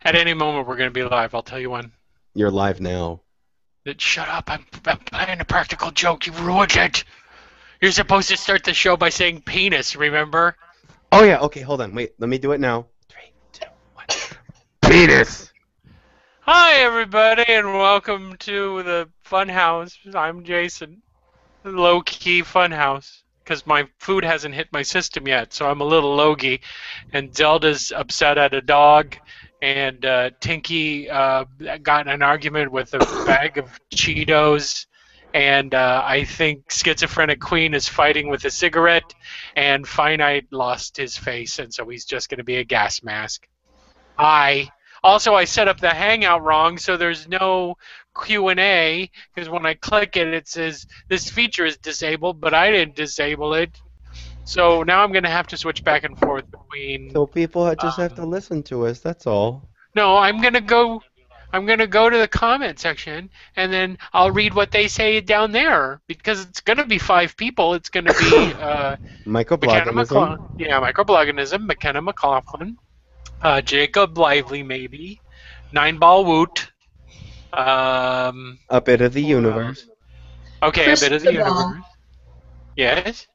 At any moment, we're going to be live. I'll tell you when. You're live now. Shut up. I'm playing a practical joke. You ruined it. You're supposed to start the show by saying penis, remember? Oh, yeah. Okay, hold on. Wait, let me do it now. 3, 2, 1. Penis! Hi, everybody, and welcome to the Funhouse. I'm Jason. Low-key Funhouse. Because my food hasn't hit my system yet, so I'm a little logy. And Zelda's upset at a dog. And Tinky got in an argument with a bag of Cheetos. And I think Schizophrenic Queen is fighting with a cigarette. And Finite lost his face, and so he's just going to be a gas mask. Also, I set up the Hangout wrong, so there's no Q&A, because when I click it, it says this feature is disabled, but I didn't disable it. So now I'm going to have to switch back and forth between... So people just have to listen to us, that's all. No, I'm going to go to the comment section, and then I'll read what they say down there, because it's going to be 5 people. It's going to be... Microbloganism. Microbloganism, McKenna McLaughlin, Jacob Lively, maybe, Nineball Woot, A bit of the universe. Okay, a bit of the universe. Yes?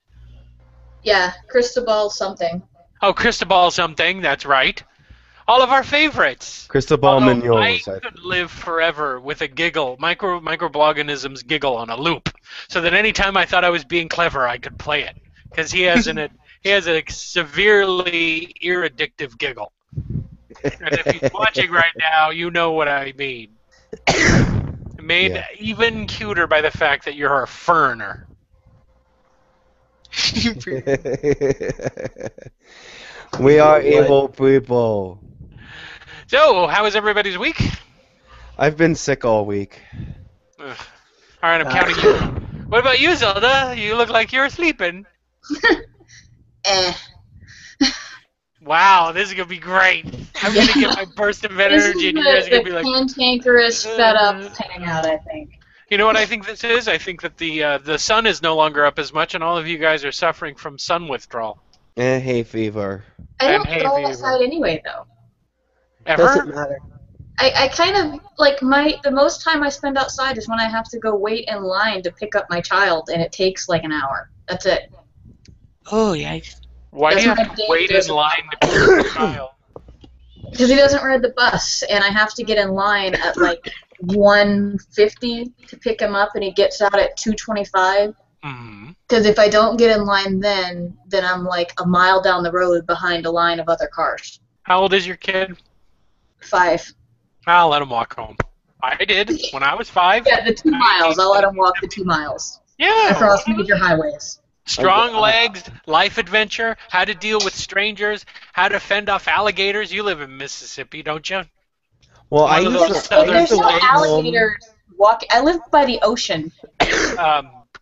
Yeah, Cristobal something. Oh, Cristobal something, that's right. All of our favorites. Cristobal Mignoles. Mignoles. I could live forever with a giggle, microbloganism's giggle on a loop, so that any time I thought I was being clever, I could play it. Because he has a severely irritative giggle. And if he's watching right now, you know what I mean. Made even cuter by the fact that you're a ferner. We are evil people. So, how was everybody's week? I've been sick all week. Ugh. All right, I'm counting you. What about you, Zelda? You look like you're sleeping. Wow, this is going to be great. I'm going to get my burst of energy, and you guys are going to be like... This is the cantankerous, fed-up hangout, I think. You know what I think this is? I think that the sun is no longer up as much, and all of you guys are suffering from sun withdrawal. Hay fever. I don't go outside anyway, though. Ever? Doesn't matter. I kind of, like, the most time I spend outside is when I have to go wait in line to pick up my child, and it takes, like, an hour. That's it. Oh, yeah. Why do you have to wait in line to pick up your child? Because he doesn't ride the bus, and I have to get in line at, like, 1:50 to pick him up, and he gets out at 2:25. Because if I don't get in line then I'm, like, a mile down the road behind a line of other cars. How old is your kid? 5. I'll let him walk home. I did when I was 5. Yeah, the 2 miles. I'll let him walk the 2 miles. Yeah. Across major highways. Strong legs, life adventure, how to deal with strangers, how to fend off alligators. You live in Mississippi, don't you? Well, there's no alligators. I live by the ocean.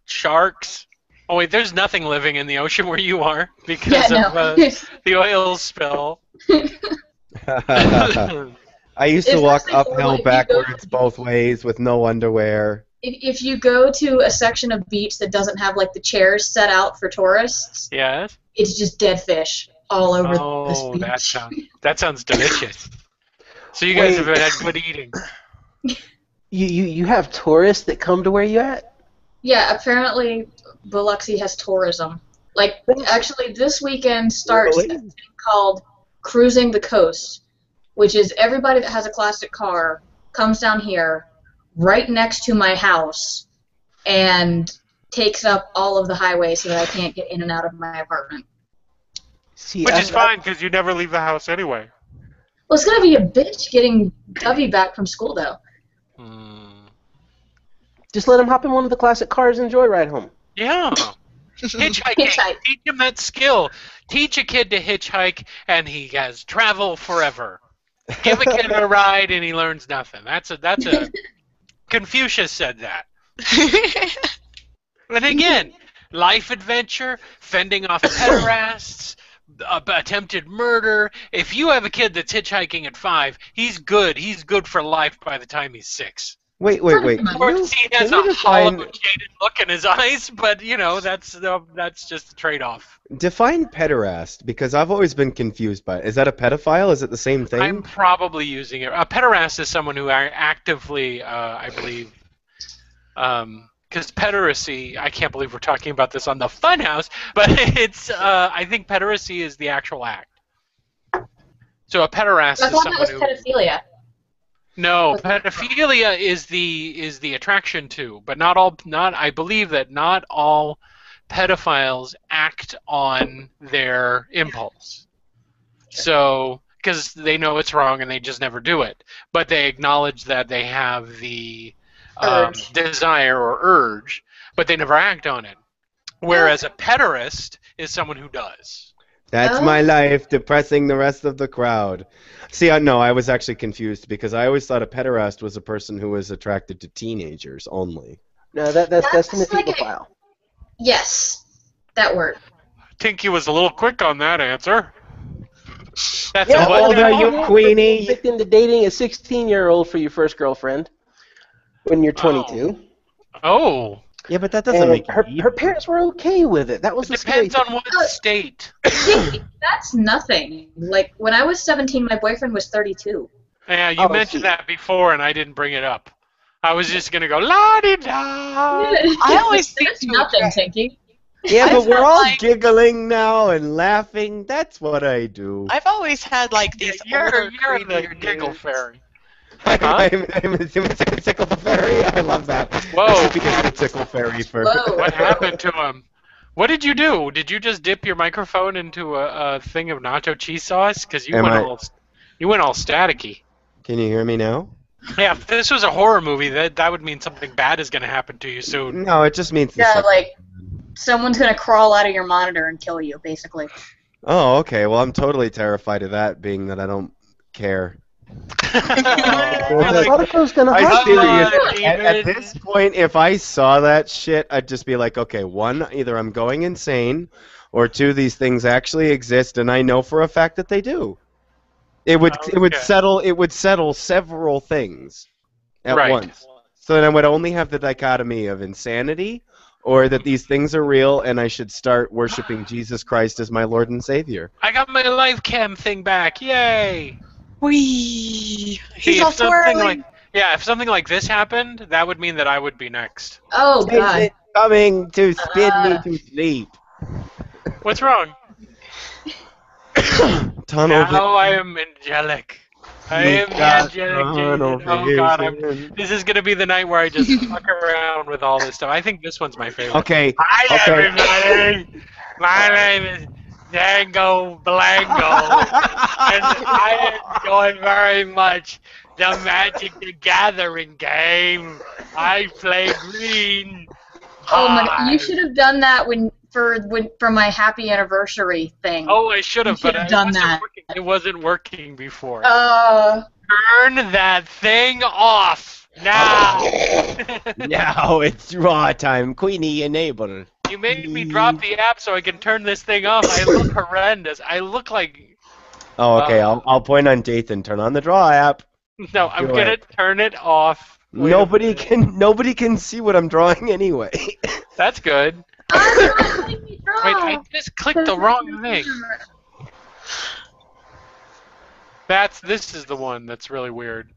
Sharks. Oh wait, there's nothing living in the ocean where you are because of the oil spill. I used to walk uphill backwards both ways with no underwear. If you go to a section of beach that doesn't have, like, the chairs set out for tourists, yes, it's just dead fish all over this beach. That sounds delicious. So you guys have had good eating. You have tourists that come to where you at? Yeah, apparently Biloxi has tourism. Like, actually, this weekend starts a thing called Cruising the Coast, which is everybody that has a classic car comes down here right next to my house and takes up all of the highway so that I can't get in and out of my apartment. Which is fine, because you never leave the house anyway. Well, it's going to be a bitch getting Dovey back from school, though. Just let him hop in one of the classic cars and joyride home. Yeah. Hitchhiking. Teach him that skill. Teach a kid to hitchhike, and he has travel forever. Give a kid a ride, and he learns nothing. That's a Confucius said that. And again, life adventure, fending off pederasts, attempted murder. If you have a kid that's hitchhiking at 5, he's good. He's good for life by the time he's 6. Wait. Of course, he has can you a hollow, define jaded look in his eyes, but that's just a trade-off. define pederast? Because I've always been confused by it. Is that a pedophile? Is it the same I'm thing? probably using it. A pederast is someone who actively, I believe, because pederasty. I can't believe we're talking about this on the Funhouse, but it's. I think pederasty is the actual act. So a pederast I is thought that someone was who. pedophilia. No, pedophilia is the attraction to, but not all. Not I believe that not all pedophiles act on their impulse. So, because they know it's wrong and they just never do it, but they acknowledge that they have the Urge. desire or urge, but they never act on it. Whereas a pederast is someone who does. That's Oh. my life, depressing the rest of the crowd. See, no, I was actually confused because I always thought a pederast was a person who was attracted to teenagers only. No, that's an That's like a- ephebophile. Yes, that word. Tinky was a little quick on that answer. That's Yeah, a what old now? are you, Queenie? Picked into dating a 16-year-old for your first girlfriend when you're 22. Oh, Yeah, but that doesn't And make her, it evil. her parents were okay with it. That was it the scary depends thing. on what state. That's nothing. Like, when I was 17, my boyfriend was 32. Yeah, you Oh, mentioned see. that before, and I didn't bring it up. I was just gonna go la di da. I always think That's to nothing, attract- Tinky. Yeah, I but we're felt all like- giggling now and laughing. That's what I do. I've always had like these older, You're the creepier giggle dudes. fairy. I'm a tickle fairy. I love that. Whoa. I should become a tickle fairy for. Whoa. What happened to him? What did you do? Did you just dip your microphone into a thing of nacho cheese sauce? Because you Am went I- all staticky. Can you hear me now? Yeah, if this was a horror movie, that would mean something bad is going to happen to you soon. No, it just means. Yeah, like, someone's gonna crawl out of your monitor and kill you, basically. Oh, okay. Well, I'm totally terrified of that, being that I don't care. Nautico's gonna I'm hurt you. serious. At this point, if I saw that shit, I'd just be like, okay, one, either I'm going insane, or two, these things actually exist, and I know for a fact that they do. It would Okay. settle several things at Right. once. So then I would only have the dichotomy of insanity, or that these things are real, and I should start worshiping Jesus Christ as my Lord and Savior. I got my live cam thing back. Yay! Whee! See, He's all if something twirling. if something like this happened, that would mean that I would be next. Oh, God. Satan coming to spin me Uh. to sleep. What's wrong? Tunnel Now I am angelic. I am the angelic Jason. Oh God, this is gonna be the night where I just fuck around with all this stuff. I think this one's my favorite. Okay. Hi Okay. everybody. My name is Dango Blango, and I enjoy very much the Magic the Gathering game. I play green. Oh, my God. Hi. You should have done that for my happy anniversary thing. Oh, I should have, You but should have it done wasn't that. working. It wasn't working before. Uh, Turn that thing off now. Now it's raw time. Queenie, enable. You made me drop the app so I can turn this thing off. I look horrendous. I look like Oh, okay. I'll point on Dathan. Turn on the draw app. no. I'm Do gonna it. turn it off. Wait a Nobody can see what I'm drawing anyway. That's good. I'm not letting me draw. Wait, I just clicked the wrong thing. This is the one that's really weird.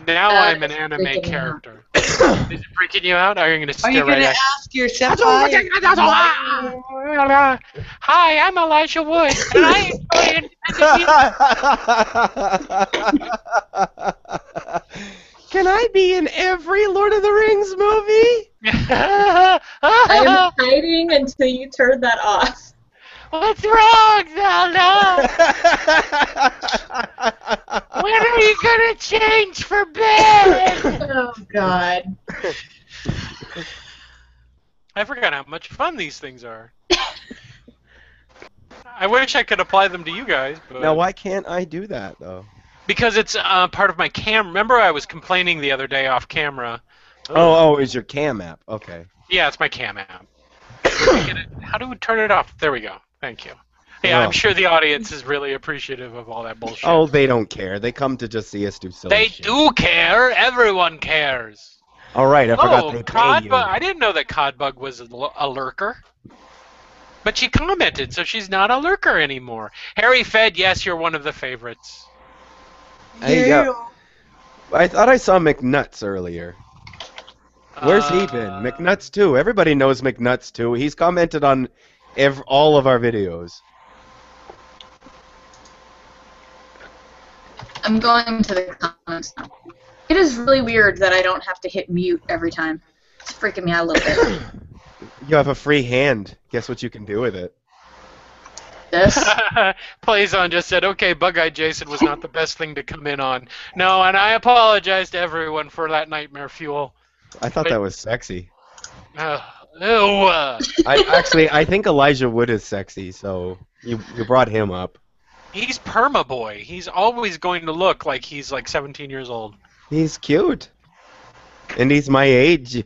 Now I'm an it's anime freaking me out. character. Is it freaking you out? Are you gonna Are stare you right gonna at? ask your senpai? Hi, I'm Elijah Wood, and I enjoy Can I be in every Lord of the Rings movie? I am hiding until you turn that off. What's wrong, Zelda? When are you gonna change for bed? Oh, God. I forgot how much fun these things are. I wish I could apply them to you guys, but Now, why can't I do that, though? because it's part of my cam. Remember, I was complaining the other day off camera. Oh, is your cam app. Okay. Yeah, it's my cam app. How do we turn it off? There we go. Thank you. Yeah, I'm Oh. sure the audience is really appreciative of all that bullshit. Oh, they don't care. They come to just see us do silly They shit. do care. Everyone cares. All right, I forgot Oh, they pay you. Codbug. I didn't know that Codbug was a lurker. But she commented, so she's not a lurker anymore. Harry Fed, yes, you're one of the favorites. I thought I saw McNuts earlier. Where's he been? McNuts too. Everybody knows McNuts too. He's commented on all of our videos. I'm going to the comments now. It is really weird that I don't have to hit mute every time. It's freaking me out a little bit. You have a free hand. Guess what you can do with it? This? Playzone just said, okay, Bug-Eyed Jason was not the best thing to come in on. No, and I apologize to everyone for that nightmare fuel. I thought that was sexy. Ew. I think Elijah Wood is sexy, so you brought him up. He's Perma Boy. He's always going to look like he's like 17 years old. He's cute. And he's my age.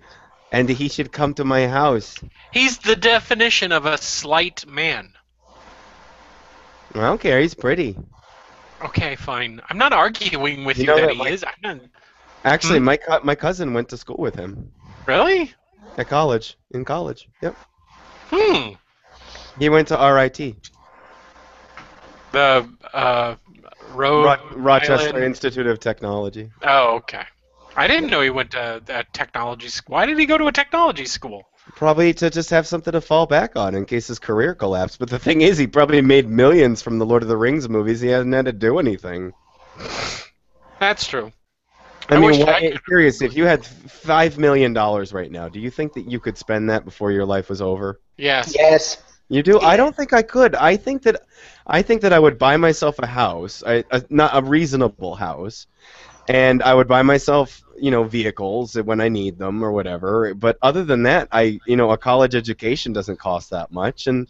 And he should come to my house. He's the definition of a slight man. I don't care. He's pretty. Okay, fine. I'm not arguing with You you, know that that he my- is. I'm not... Actually, my cousin went to school with him. Really? At college. In college. Yep. Hmm. He went to RIT. The Rhode Rochester Island... Institute of Technology. Oh, okay. I didn't know he went to that technology school. Why did he go to a technology school? Probably to just have something to fall back on in case his career collapsed. But the thing is, he probably made millions from the Lord of the Rings movies. He hasn't had to do anything. That's true. I I wish mean, I could- serious, if you had $5 million right now, do you think that you could spend that before your life was over? Yes. Yes. You do? I don't think I could. I think that I would buy myself a house, not a reasonable house, and I would buy myself, vehicles when I need them or whatever. But other than that, a college education doesn't cost that much, and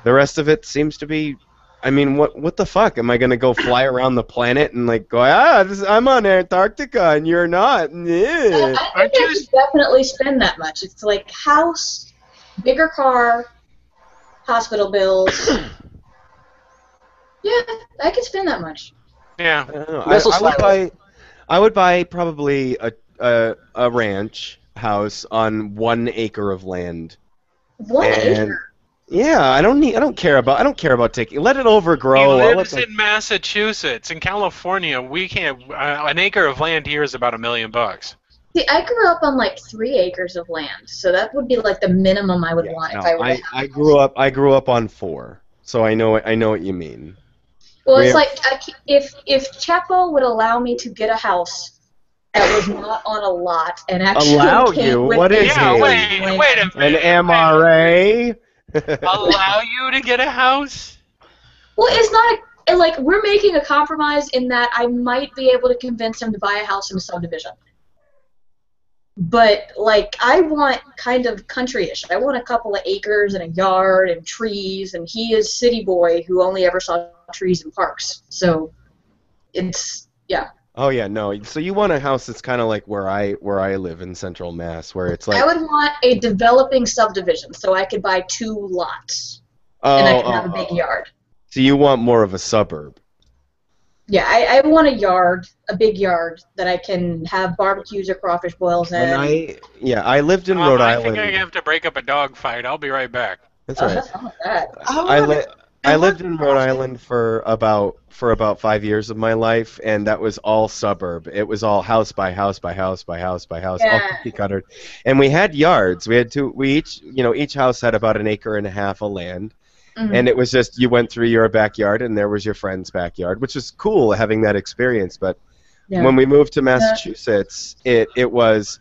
the rest of it seems to be. I mean, what the fuck? Am I gonna go fly around the planet and like go? I'm on Antarctica and you're not. Yeah. I think I could definitely spend that much. It's like house, bigger car, hospital bills. Yeah, I could spend that much. Yeah. I don't know. Missile I would buy probably a ranch house on 1 acre of land. 1 And- acre. Yeah, I don't care about taking. Let it overgrow. He I'll let lives the- in Massachusetts. In California, we can't. An acre of land here is about $1 million. See, I grew up on like 3 acres of land, so that would be like the minimum I would want if I were to have a house. I grew up on 4, so I know what you mean. Well, it's Real- like if Chapo would allow me to get a house that was not on a lot and actually Allow came you? with What is Yeah, he? wait a An minute. MRA? Allow you to get a house? Well, it's not like we're making a compromise in that I might be able to convince him to buy a house in a subdivision. But like I want kind of countryish. I want a couple of acres and a yard and trees, and he is city boy who only ever saw trees in parks. So it's Oh yeah, no. So you want a house that's kind of like where I live in Central Mass, where it's like I would want a developing subdivision so I could buy 2 lots and I could have a big yard. So you want more of a suburb? Yeah, I want a big yard that I can have barbecues or crawfish boils in. I lived in Rhode I Island. think I have to break up a dog fight. I'll be right back. That's Oh, right. that's not bad. I lived in Rhode Island for about 5 years of my life, and that was all suburb. It was all house by house by house by house by house, all Yeah. cookie cuttered. And we had yards. We had each house had about 1.5 acres of land. Mhm. And it was just you went through your backyard and there was your friend's backyard, which was cool having that experience. But Yeah. when we moved to Massachusetts, it was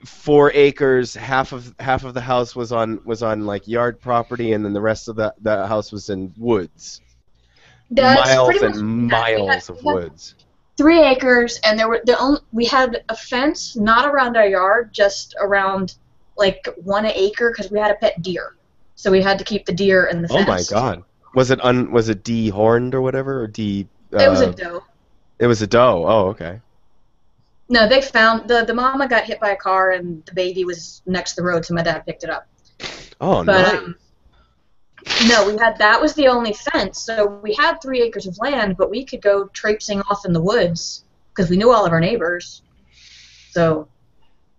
4 acres. Half of the house was on like yard property, and then the rest of the house was in woods. That's Miles pretty and much it. miles of We had woods. 3 acres, and we had a fence not around our yard, just around like 1 acre because we had a pet deer, so we had to keep the deer in the Oh fence. my God! Was it dehorned or whatever, or It was a doe. It was a doe. Oh, okay. No, they found the mama got hit by a car and the baby was next to the road, so my dad picked it up. Oh, But nice. No, that was the only fence. So we had 3 acres of land, but we could go traipsing off in the woods because we knew all of our neighbors. So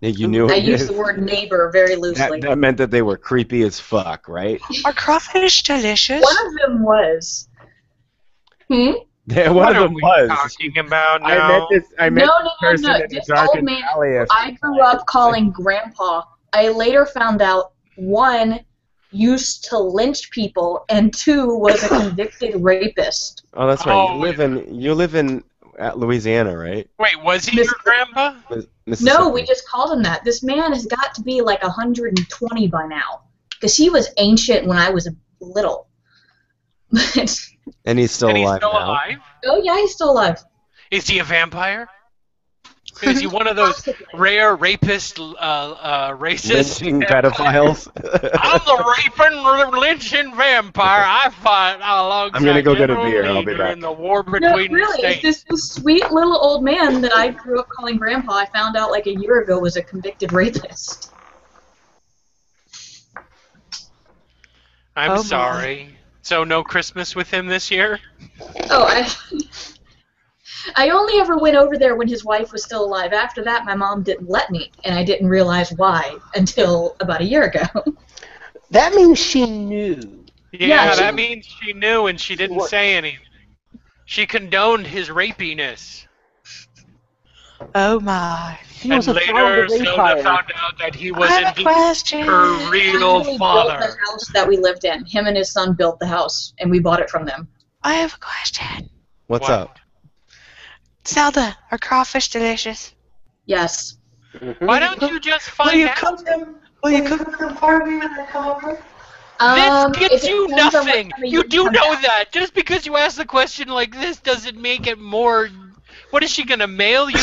You knew I it. use the word neighbor very loosely. That meant that they were creepy as fuck, right? Are crawfish delicious? One of them was. Hmm? One What of are them we was. talking about I now? met this. I met No, this person in a This darkened old man alley. I grew up calling Grandpa. I later found out 1 used to lynch people and 2 was a convicted rapist. Oh, that's right. Oh, You live in Louisiana, right? Wait, was he your grandpa? Mississippi. No, we just called him that. This man has got to be like 120 by now because he was ancient when I was little. And he's still And he's alive still now. alive? Oh yeah, he's still alive. Is he a vampire? Is he one of those rare rapist, racist? Lynching pedophiles. I'm the raping, lynching vampire. I fought alongside I'm gonna go get a General beer. I'll be Lee back. in the war No, between the really, it's states. this sweet little old man that I grew up calling Grandpa. I found out like a year ago was a convicted rapist. I'm Oh, my. sorry. So no Christmas with him this year? Oh, I only ever went over there when his wife was still alive. After that, my mom didn't let me, and I didn't realize why until about a year ago. That means she knew. Yeah, she- that means she knew and she didn't say anything. She condoned his rapiness. Oh my. She And was a later, founder Zelda vampire. found out that he I was have a indeed question. her real He built father. the house that we lived in. Him and his son built the house, and we bought it from them. I have a question. What's What? up? Zelda, are crawfish delicious? Yes. Why don't you just Will find you out? cook them? Will you cook them for me when I come over? This gets it you depends on what nothing. time of You year do come know back. that. Just because you ask the question like this doesn't make it more. What is she gonna mail you?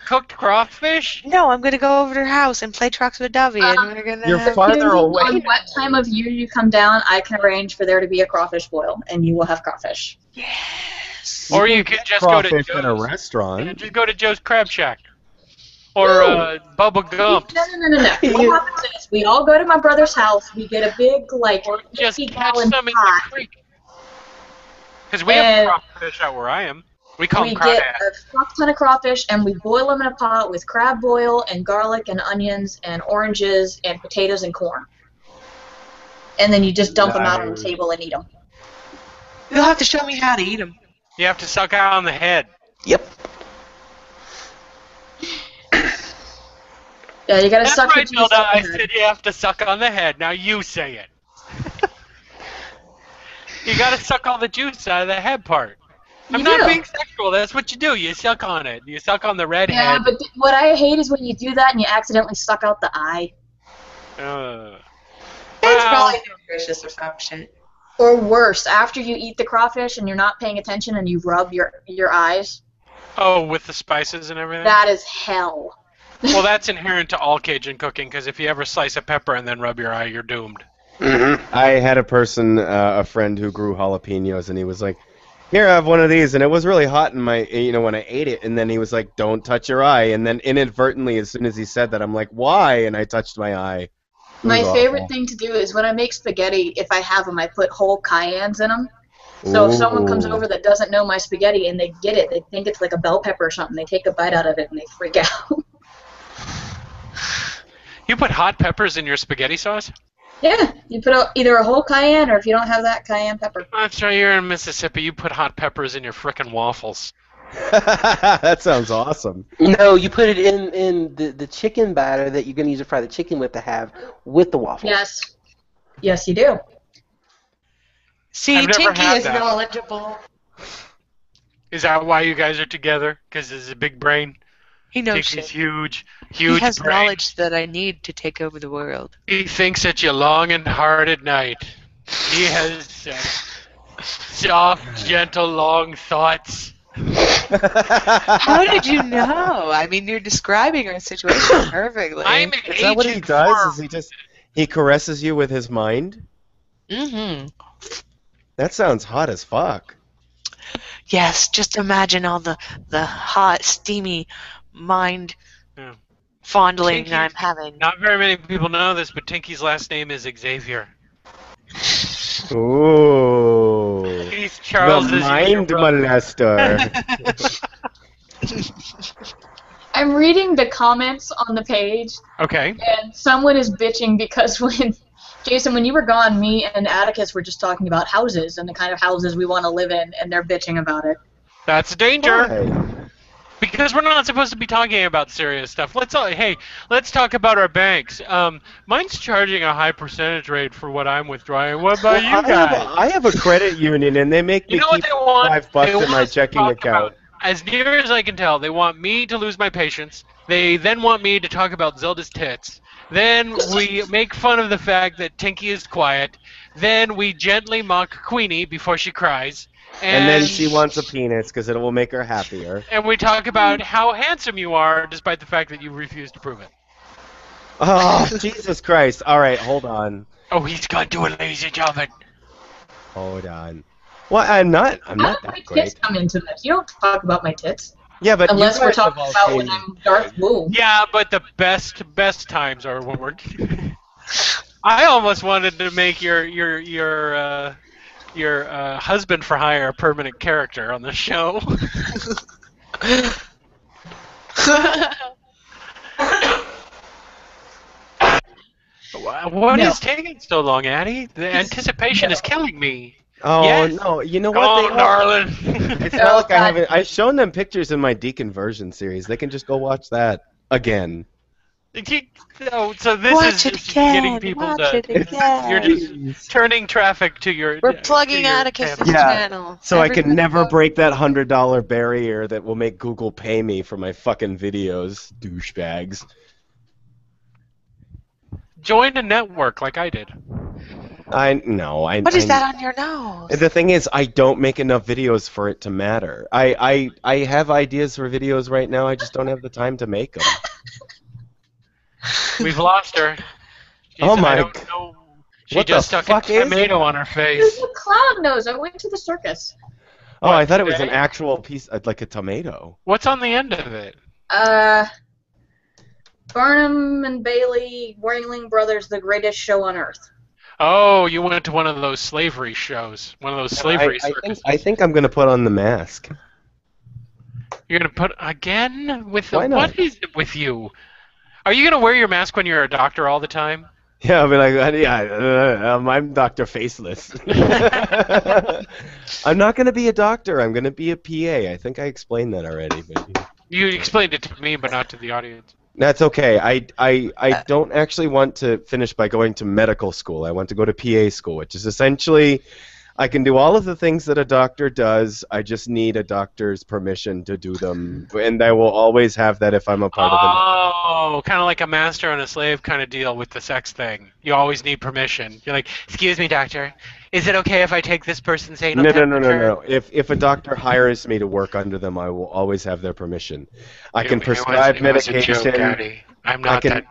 Cooked crawfish? No, I'm gonna go over to her house and play trucks with Dovey, and we're gonna You're have... farther Depending away. on what time of year you come down, I can arrange for there to be a crawfish boil, and you will have crawfish. Yes. Or you could just go to Crawfish in a Joe's. restaurant. Just go to Joe's Crab Shack. Or No. Bubba Gump. No. What happens is we all go to my brother's house. We get a big like Or just 50 catch gallon some in pot. the creek. Because we have And crawfish out where I am. We call We them get crawdads. a fuck ton of crawfish, and we boil them in a pot with crab oil and garlic and onions and oranges and potatoes and corn. And then you just dump them out on the Nice. table and eat them. You'll have to show me how to eat them. You have to suck out on the head. Yep. Yeah, you gotta That's suck right, the juice Zelda. out I the head. said you have to suck on the head. Now you say it. You gotta suck all the juice out of the head part. I'm You not do. being sexual. That's what you do. You suck on it. You suck on the red Yeah, head. but what I hate is when you do that and you accidentally suck out the eye. Uh, It's well, probably nutritious or some shit. Or worse, after you eat the crawfish and you're not paying attention and you rub your eyes, oh, with the spices and everything? that is hell. Well, that's inherent to all Cajun cooking, because if you ever slice a pepper and then rub your eye, you're doomed. I had a person, a friend who grew jalapenos, and he was like, "Here, I have one of these," and it was really hot in my, when I ate it, and then he was like, "Don't touch your eye," and then inadvertently, as soon as he said that, I'm like, "Why?" And I touched my eye. It My was favorite awful. thing to do is when I make spaghetti, if I have them, I put whole cayennes in them. So if someone comes Ooh. over that doesn't know my spaghetti and they get it, they think it's like a bell pepper or something. They take a bite out of it and they freak out. You put hot peppers in your spaghetti sauce? Yeah, you put either a whole cayenne or if you don't have that, cayenne pepper. That's right, you're in Mississippi. You put hot peppers in your frickin' waffles. That sounds awesome. No, you put it in the chicken batter that you're going to use to fry the chicken with to have with the waffles. Yes. Yes, you do. See, I've never Tinky had is that. knowledgeable. Is that why you guys are together? Because he's a big brain? He knows Tinky's shit. huge He has brain. knowledge that I need to take over the world. He thinks that you long and hard at night. He has soft, gentle, long thoughts. How did you know? I mean, you're describing our situation perfectly. I'm Is that what he agent does? for- Is he caresses you with his mind? Mm-hmm. That sounds hot as fuck. Yes, just imagine all the hot, steamy mind Yeah. fondling Tinky- I'm having. Not very many people know this, but Tinky's last name is Xavier. Ooh. He's The Charles's younger mind brother. molester. I'm reading the comments on the page, Okay. and someone is bitching because Jason, when you were gone, me and Atticus were just talking about houses and the kind of houses we want to live in, and they're bitching about it. That's a danger. Why? Because we're not supposed to be talking about serious stuff. Let's talk about our banks. Mine's charging a high percentage rate for what I'm withdrawing. What about you guys? I have a credit union, and they make You me know what keep they want? $5 They in want my us to checking talk account. about, as near as I can tell, they want me to lose my patience. They then want me to talk about Zelda's tits. Then we make fun of the fact that Tinky is quiet. Then we gently mock Queenie before she cries. And then she wants a penis because it will make her happier. And we talk about how handsome you are, despite the fact that you refuse to prove it. Oh, Jesus Christ. All right, hold on. Oh, he's gonna do a lazy job at... Hold on. Well, I'm not How do my that tits great. come into this? You don't talk about my tits. Yeah, but Unless you we're guys have talking all about seen- when I'm Darth Wu. Yeah, but the best times are when we're... I almost wanted to make your husband for hire a permanent character on the show. What No. is taking so long, Addie? The anticipation is killing me. Oh, Yes. no. You know Come what? on, darling. It's Oh, not like I God. haven't. I've shown them pictures in my deconversion series. They can just go watch that again. So this Watch is it just again. getting people Watch to... it again. You're just turning traffic to your... We're to plugging your Atticus' channel. Yeah. channel. So I can Everybody never go. break that $100 barrier that will make Google pay me for my fucking videos, douchebags. Join a network like I did. What is that on your nose? The thing is, I don't make enough videos for it to matter. I have ideas for videos right now. I just don't have the time to make them. We've lost her. Oh my I don't g- know. She What the just stuck fuck a is tomato on her It's face. a clown nose. I went to the circus. Oh, I thought it was an today? actual piece, like a tomato. What's on the end of it? Barnum and Bailey, Ringling Brothers, the greatest show on earth. Oh, you went to one of those slavery shows. One of those slavery circuses. I think I'm gonna put on the mask. You're going to put... Again? Why not? What is it with you? Are you going to wear your mask when you're a doctor all the time? Yeah, I'll be like, I'm Dr. Faceless. I'm not gonna be a doctor. I'm gonna be a PA. I think I explained that already. But You explained it to me, but not to the audience. that's okay. I don't actually want to finish by going to medical school. I want to go to PA school, which is essentially I can do all of the things that a doctor does. I just need a doctor's permission to do them, and I will always have that if I'm a part of Oh, kind of like a master and a slave kind of deal with the sex thing. You always need permission. You're like, excuse me, doctor. Is it okay if I take this person's it. anal No. temperature? If a doctor hires me to work under them, I will always have their permission. I can It prescribe was a joke, medication. Daddy. I'm not can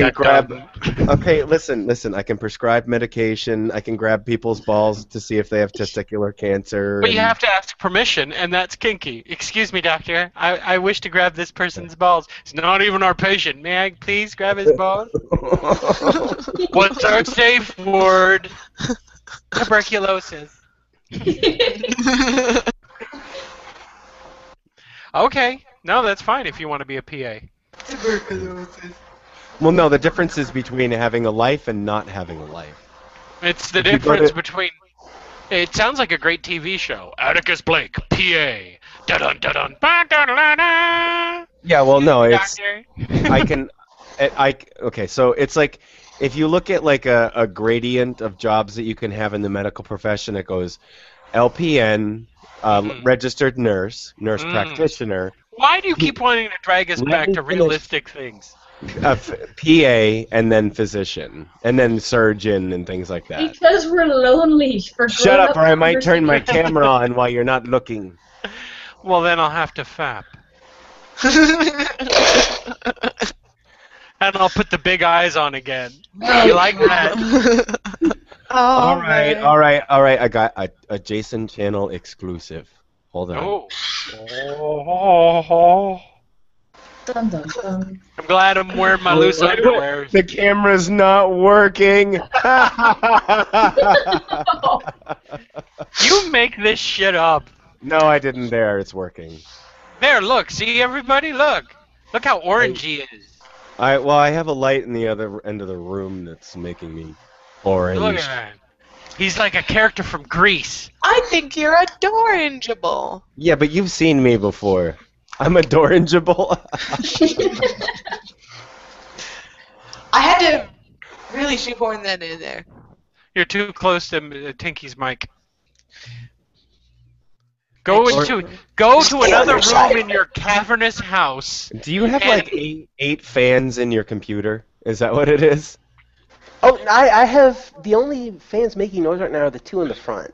that grab- dumb. Okay, listen. I can prescribe medication. I can grab people's balls to see if they have testicular cancer. But you and- have to ask permission, and that's kinky. Excuse me, doctor. I wish to grab this person's balls. It's not even our patient. May I please grab his balls? What's our safe word? Tuberculosis. Okay. No, that's fine if you want to be a PA. Well, no, the difference is between having a life and not having a life. It's the If you go difference to- between... It sounds like a great TV show. Atticus Blake, PA. Da-dun, da-dun, ba-da-da-da. Yeah, well, no, it's Doctor. okay, so it's like if you look at like a gradient of jobs that you can have in the medical profession, it goes LPN, Mhm. registered nurse, nurse Mm. practitioner, Why do you keep wanting to drag us Let back me to finish. realistic things? PA, and then physician, and then surgeon and things like that. Because we're lonely. For Shut up, or I might turn my conversation. camera on while you're not looking. Well, then I'll have to fap. And I'll put the big eyes on again. You like that? All right. I got a Jason channel exclusive. Hold on. Oh. Dun, dun, dun. I'm glad I'm wearing my loose underwear. The camera's not working. You make this shit up. No, I didn't. There, it's working. There, look. See, everybody? Look. Look how orange he is. I have a light in the other end of the room that's making me orange. Look at that. He's like a character from Grease. I think you're adorangeable. Yeah, but you've seen me before. I'm adorangeable. I had to really shoehorn that in there. You're too close to Tinky's mic. Go to another room in your cavernous house. Do you have like eight fans in your computer? Is that what it is? Oh, I have the only fans making noise right now are the two in the front.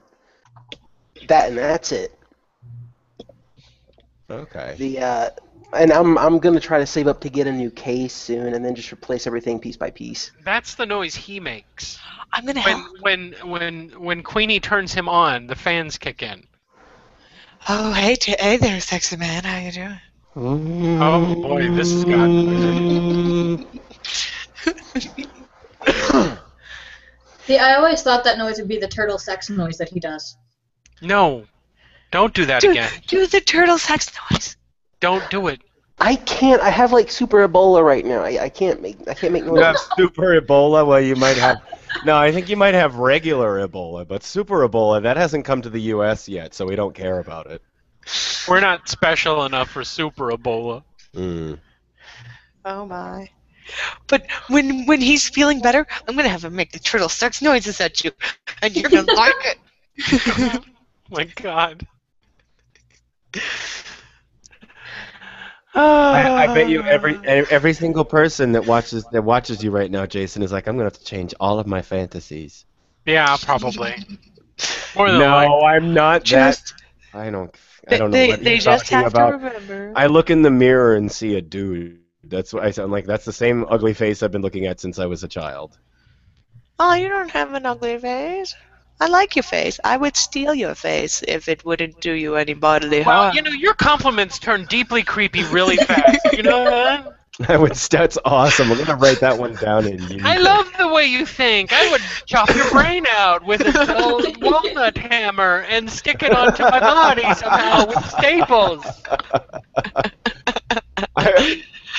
That's it. Okay. And I'm gonna try to save up to get a new case soon, and then just replace everything piece by piece. That's the noise he makes. I'm gonna help. When Queenie turns him on, the fans kick in. Oh, hey there, sexy man. How you doing? Oh boy, this has gotten weird. See, I always thought that noise would be the turtle sex noise that he does. No, don't do that again. Do the turtle sex noise. Don't do it. I can't. I have like super Ebola right now. I can't make You noise. have super Ebola? Well, you might have... No, I think you might have regular Ebola, but super Ebola, that hasn't come to the U.S. yet, so we don't care about it. We're not special enough for super Ebola. Mm. Oh my. But when he's feeling better, I'm gonna have him make the turtle sex noises at you, and you're gonna like it. Oh my God. I bet you every single person that watches you right now, Jason, is like, I'm gonna have to change all of my fantasies. Yeah, probably. More than No, likely. I'm not Just- that. I don't know what They you're just talking have about. to remember. I look in the mirror and see a dude. That's what I sound like. That's the same ugly face I've been looking at since I was a child. Oh, you don't have an ugly face. I like your face. I would steal your face if it wouldn't do you any bodily Well, harm. you know, your compliments turn deeply creepy really fast. You know that? That's awesome. I'm gonna write that one down and use I it. love the way you think. I would chop your brain out with a dull walnut hammer and stick it onto my body somehow with staples.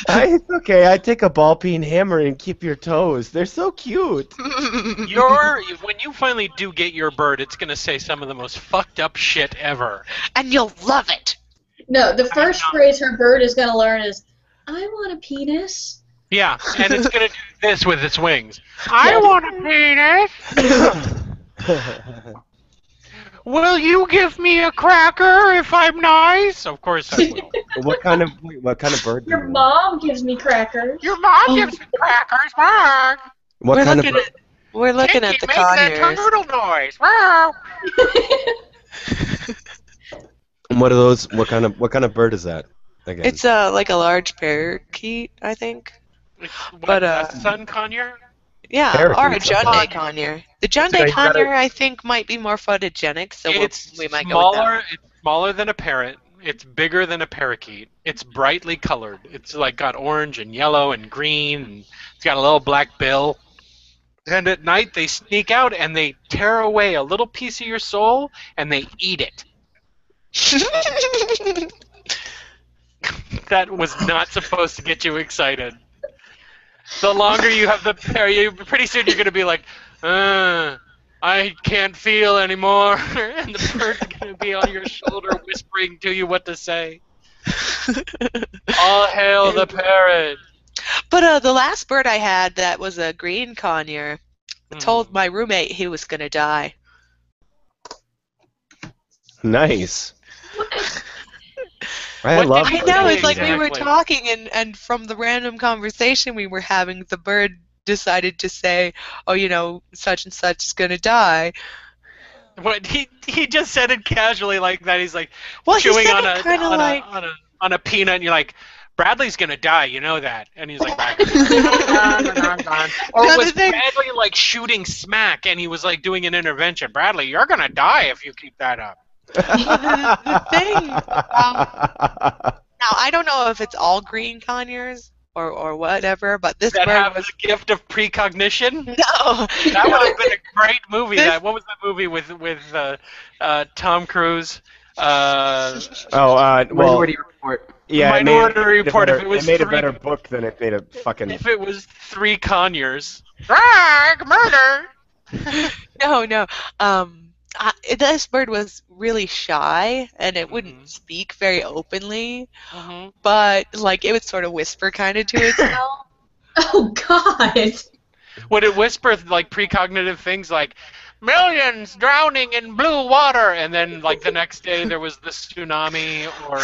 It's okay. I take a ball peen hammer and keep your toes. They're so cute. When you finally do get your bird, it's gonna say some of the most fucked up shit ever. And you'll love it. No, the first phrase her bird is going to learn is, I want a penis. Yeah, and it's gonna do this with its wings. I want a penis. Will you give me a cracker if I'm nice? Of course I will. What kind of bird? do Your you want? mom gives me crackers. Your mom gives me crackers. Mark. What kind of bird? We're looking at the Make that conures. turtle noise. Wow. What are those? What kind of bird is that? Again. It's like a large parakeet, I think. But, a sun conure? Yeah, Parakeets, or a okay. Junday conure. The Junday you gotta- conure, I think, might be more photogenic, so we might go with smaller. It's smaller than a parrot. It's bigger than a parakeet. It's brightly colored. It's like got orange and yellow and green. And it's got a little black bill. And at night they sneak out and they tear away a little piece of your soul and they eat it. that. That was not supposed to get you excited. The longer you have the pair, pretty soon you're going to be like, I can't feel anymore. And the bird's going to be on your shoulder whispering to you what to say. All hail the parrot. But the last bird I had that was a green conure, told my roommate he was going to die. Nice. What love. did I you know, say it's like we were exactly? talking, and from the random conversation we were having, the bird decided to say, oh, you know, such and such is going to die. What he just said it casually like that. He's like Well, chewing he said on it a kinda like... on a peanut, and you're like, Bradley's gonna die, you know that. And he's like, or No, was the thing- Bradley like shooting smack, and he was like doing an intervention? Bradley, you're gonna die if you keep that up. The thing, Now, I don't know if it's all green conures or whatever, but this That bird have was the gift of precognition. no. That would have been a great movie. This- What was that movie with Tom Cruise? Uh, Well, Minority Report. yeah, Minority Report. If it was it made a three, better book than it made a fucking. if it was three conures, Rag, murder. No. This bird was really shy, and it wouldn't speak very openly, but like it would sort of whisper kind of to itself. Oh God! Would it whisper like precognitive things like millions drowning in blue water, and then like the next day there was the tsunami, or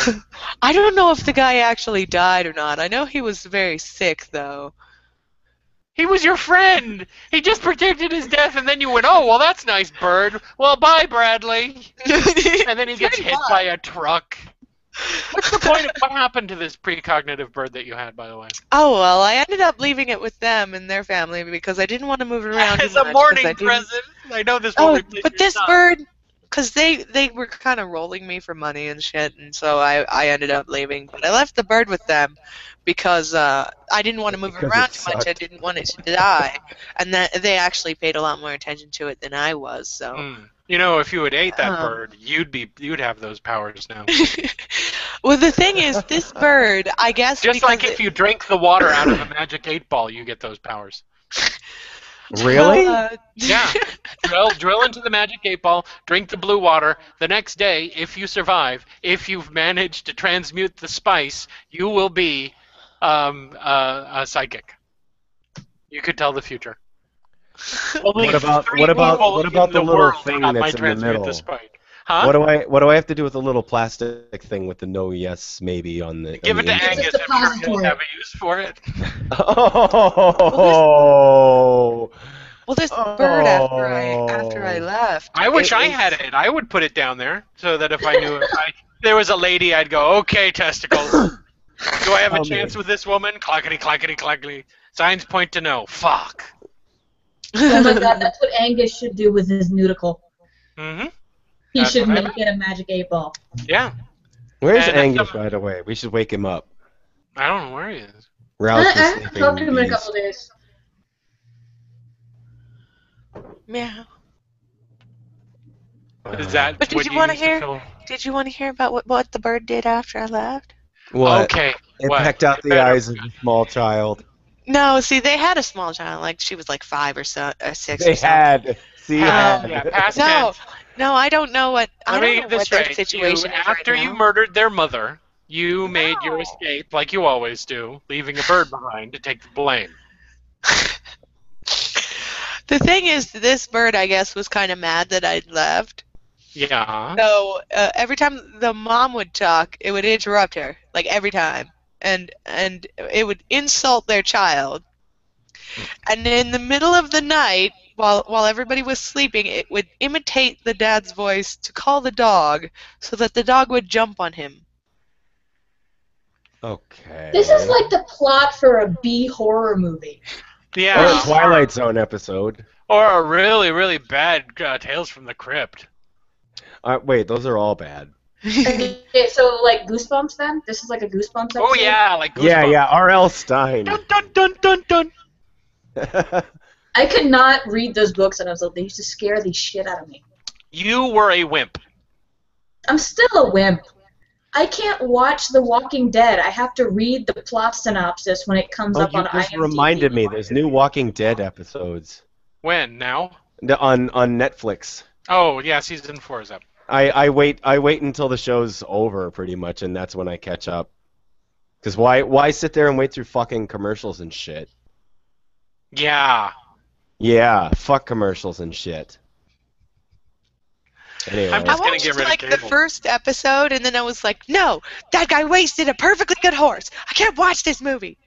I don't know if the guy actually died or not. I know he was very sick, though. he was your friend. He just predicted his death, and then you went, "Oh, well, that's nice, bird. Well, bye, Bradley." And then he gets hit by a truck. What's the point of what happened to this precognitive bird that you had, by the way? Oh, well, I ended up leaving it with them and their family because I didn't want to move it around As too a much, 'cause morning I didn't- present. I know this Oh, won't replace but your this son. bird, because they were kind of rolling me for money and shit, and so I ended up leaving. But I left the bird with them because I didn't want to move it Because around it too much. I sucked. didn't want it to die, and that they actually paid a lot more attention to it than I was. So. You know, if you had ate that Um. bird, you'd have those powers now. Well, the thing is, this bird, I guess, Just because like if you drink the water out of a magic 8-ball, you get those powers. Really? Yeah. drill into the magic 8-ball, drink the blue water. The next day, if you survive, if you've managed to transmute the spice, you will be a psychic. You could tell the future. Only What about three what about people what about in the little world thing might that's in the transmute middle? the spice. Huh? What do I have to do with the little plastic thing with the no yes maybe on the? Give on it to the end? Angus. It's a I'm sure he'll depository. have a use for it. Oh. Well, this bird after I left. I wish I was- had it. I would put it down there so that if I knew if there was a lady, I'd go, okay, testicles. Do I have a Oh, chance man. with this woman? Clackety, clackety, clackety. Signs point to no. Fuck. Oh my God, that's what Angus should do with his nudicle. Mm-hmm. He That's should what I make it a magic 8-ball. Yeah. Where's And Angus, some- by the way? We should wake him up. I don't know where he is. Rouse I the haven't sleeping talked to him in a beast. couple days. Meow. Is that But did what you wanna use to hear- fill- Did you want to hear about what the bird did after I left? What? Okay. It what? pecked out the Better- eyes of a small child. No, see, they had a small child, like she was like 5 or 6 They or something. had. See, Past- had. yeah, past No, tense. no, I don't know what. I Let don't me know get this what their straight. situation is After right you now. murdered their mother, you made your No. escape like you always do, leaving a bird behind to take the blame. The thing is, this bird, I guess, was kind of mad that I'd left. Yeah. So every time the mom would talk, it would interrupt her, like every time, and it would insult their child. And in the middle of the night, while everybody was sleeping, it would imitate the dad's voice to call the dog, so that the dog would jump on him. Okay. This is like the plot for a B horror movie. Or Yeah. a Twilight Zone episode. Or a really, really bad Tales from the Crypt. Wait, those are all bad. Okay, so like Goosebumps then? This is like a Goosebumps episode? Oh yeah, like Yeah, Goosebumps. yeah. R.L. Stein. Dun dun dun dun dun. I could not read those books and I was like, they used to scare the shit out of me. You were a wimp. I'm still a wimp. I can't watch The Walking Dead. I have to read the plot synopsis when it comes Oh, up you on just IMDb. reminded me. There's new Walking Dead episodes When? Now? on Netflix. Oh yeah, season 4 is up. I wait until the show's over pretty much, and that's when I catch up. Because why sit there and wait through fucking commercials and shit? Yeah. Yeah, fuck commercials and shit. Anyway, I'm I just gonna watched get rid of like the cable. first episode, and then I was like, no, that guy wasted a perfectly good horse. I can't watch this movie.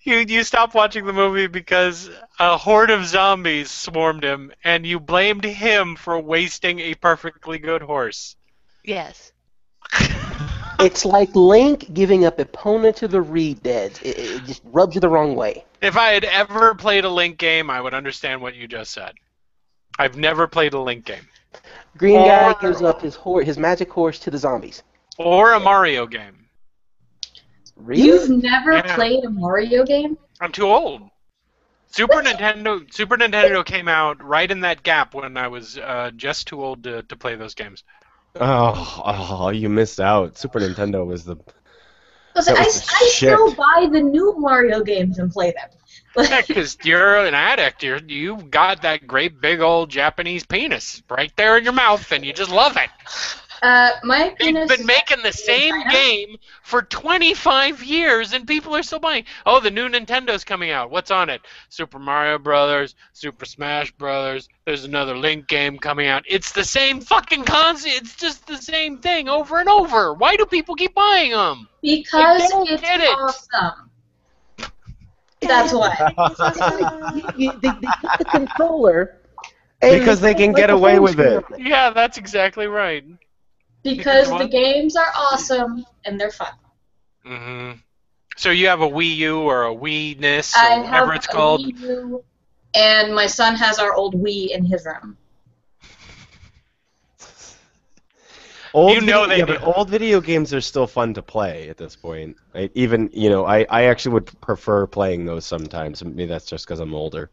You stopped watching the movie because a horde of zombies swarmed him, and you blamed him for wasting a perfectly good horse. Yes. It's like Link giving up Epona to the Redeads. It just rubs you the wrong way. If I had ever played a Link game, I would understand what you just said. I've never played a Link game. Green guy Or- gives up his magic horse to the zombies. Or a Mario game. Really? You've never Yeah. played a Mario game? I'm too old. Super Nintendo came out right in that gap when I was just too old to play those games. Oh, you missed out. Super Nintendo was the Listen, That I was the still shit. buy the new Mario games and play them. Yeah, because you're an addict. You've got that great big old Japanese penis right there in your mouth, and you just love it. My They've penis been is making the actually in same China. game for 25 years, and people are still buying. Oh, the new Nintendo's coming out. What's on it? Super Mario Brothers, Super Smash Brothers. There's another Link game coming out. It's the same fucking concept. It's just the same thing over and over. Why do people keep buying them? Because I don't it's get it. awesome. That's why. They get the controller. And Because they can put get the away phone with screen it. on Yeah, that's exactly right. Because Because the what? games are awesome and they're fun. Hmm. So you have a Wii U or a Wii-ness I or have whatever it's a called. Wii U, and my son has our old Wii in his room. Old know they but do. old video games are still fun to play at this point. I actually would prefer playing those sometimes. Maybe that's just because I'm older.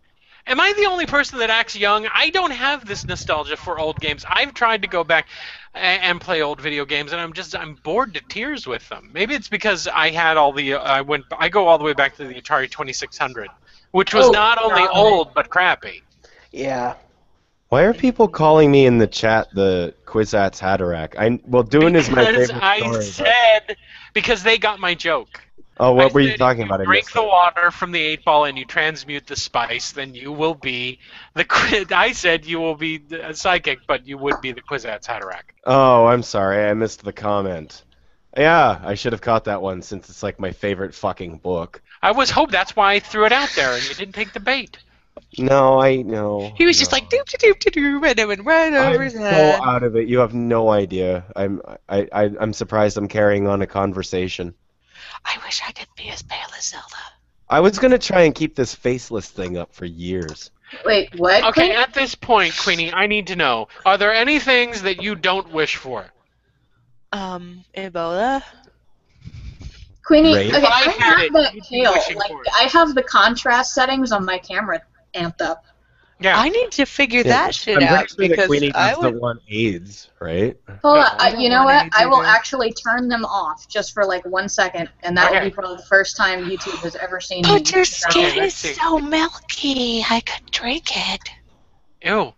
Am I the only person that acts young? I don't have this nostalgia for old games. I've tried to go back and play old video games, and I'm bored to tears with them. Maybe it's because I had all the I go all the way back to the Atari 2600, which was Oh, not only God. old but crappy. Yeah. Why are people calling me in the chat the Kwisatz Haderach? Dune is my Because favorite I story. but- said because they got my joke. Oh, what I were you said talking if about? I you drink missed the it. water from the 8-ball and you transmute the spice, then you will be I said you will be a psychic, but you would be the Kwisatz Haderach. Oh, I'm sorry. I missed the comment. Yeah, I should have caught that one since it's like my favorite fucking book. I was hoped that's why I threw it out there and you didn't take the bait. No, I know. He was just like doop doop doop doop, and it went right over I'm his so head. out of it. You have no idea. I'm surprised I'm carrying on a conversation. I wish I could be as pale as Zelda. I was gonna try and keep this faceless thing up for years. Wait, what? Okay, Queen? at this point, Queenie, I need to know, are there any things that you don't wish for? Ebola. Queenie, Right. okay, If I I'm had not it, that you'd be pale. wishing Like, for it. I have the contrast settings on my camera amped up. Yeah. I need to figure that shit I'm out pretty sure that because Queenie I doesn't would. want AIDS, right? Hold No, on, I don't you know want what? any I will either. actually turn them off just for like 1 second, and that will Okay. be probably the first time YouTube has ever seen me. But your Okay, skin let's is see. so milky. I could drink it. Ew.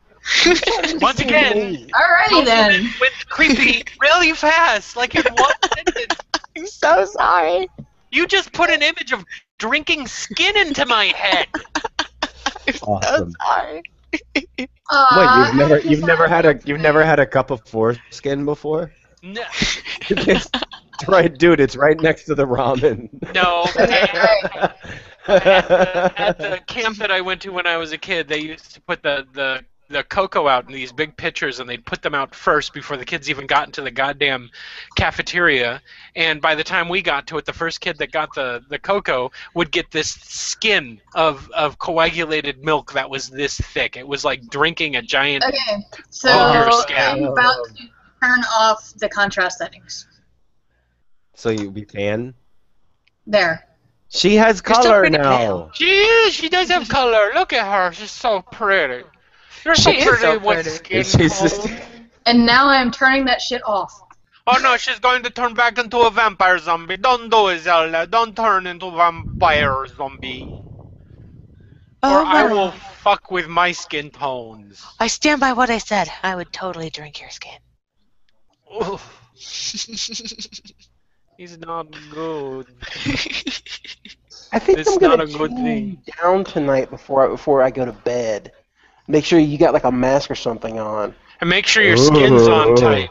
Once again, Alrighty then. went creepy really fast, like in one sentence. I'm so sorry. You just put an image of drinking skin into my head. Awesome. Sorry. What? You've never had a cup of foreskin before? No, It's right, dude. It's right next to the ramen. no. Alright. At the camp that I went to when I was a kid, they used to put the cocoa out in these big pitchers, and they'd put them out first before the kids even got into the goddamn cafeteria. And by the time we got to it, the first kid that got the cocoa would get this skin of coagulated milk that was this thick. It was like drinking a giant. Okay, so Over scab. I'm about to turn off the contrast settings. So we can. There. She has You're still color pretty now. pale. She does have color. Look at her. She's so pretty. You're so She is pretty so with pretty. skin She's tone. just- And now I'm turning that shit off. Oh no, she's going to turn back into a vampire zombie. Don't do it, Zelda. Don't turn into a vampire zombie. Oh, Or I my. will fuck with my skin tones. I stand by what I said. I would totally drink your skin. Oof. He's not good. I think It's I'm gonna not a good tune thing. you down tonight before I go to bed. Make sure you got like a mask or something on. And make sure your skin's on Ooh. tight.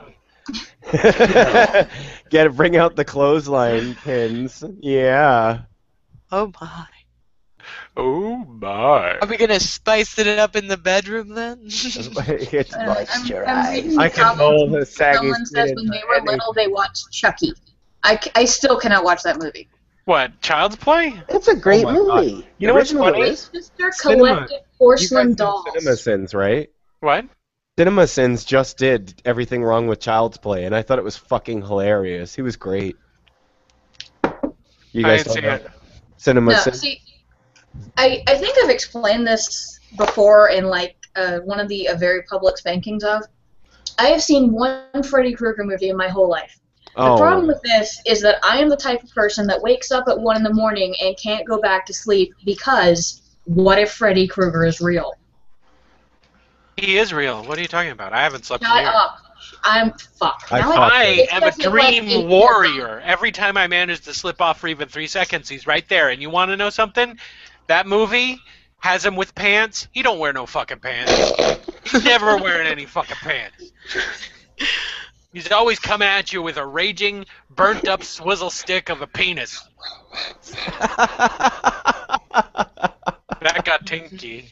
Bring out the clothesline pins. Yeah. Oh my. Oh my. Are we gonna spice it up in the bedroom then? It's- I'm reading the I can comments. roll the saggy Someone skin says when into they were any- little they watched Chucky. I still cannot watch that movie. What? Child's Play? It's a great Oh my God. movie. You know what's Original funny? is. Sister Cinema. collected You porcelain guys know dolls. CinemaSins, right? What? Cinema Sins just did Everything Wrong with Child's Play, and I thought it was fucking hilarious. He was great. You I guys didn't saw see it. that? Cinema No, Sins? see, I think I've explained this before in like one of the very public spankings of. I have seen one Freddy Krueger movie in my whole life. The problem with this is that I am the type of person that wakes up at 1 in the morning and can't go back to sleep because what if Freddy Krueger is real? He is real. What are you talking about? I haven't slept in Shut years. up. I'm fucked. I Now fucked I it's am a gonna feel like 8 dream years warrior. Every time I manage to slip off for even 3 seconds, he's right there. And you want to know something? That movie has him with pants. He don't wear no fucking pants. He's never wearing any fucking pants. He's always coming at you with a raging, burnt-up swizzle stick of a penis. That got tinky.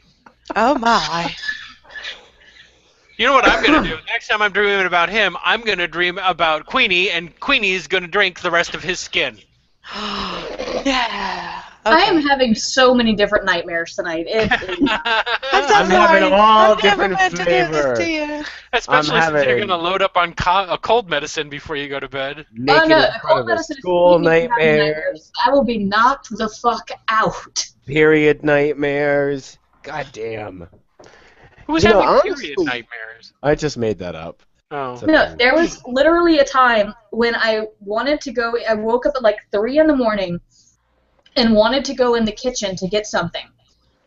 Oh my. You know what I'm going to do? Next time I'm dreaming about him, I'm going to dream about Queenie, and Queenie's going to drink the rest of his skin. Yeah. I am Okay. having so many different nightmares tonight. I'm so I'm having sorry. all I've never different meant to do this flavor. to you. Especially since you're having- going to load up on a cold medicine before you go to bed. Naked no, in front cold of a medicine is school keeping me from having nightmares, I will be knocked the fuck out. period nightmares. God damn. Who's You know, having honestly- period nightmares? I just made that up. Oh. No, there was literally a time when I wanted to go. I woke up at like 3 in the morning and wanted to go in the kitchen to get something.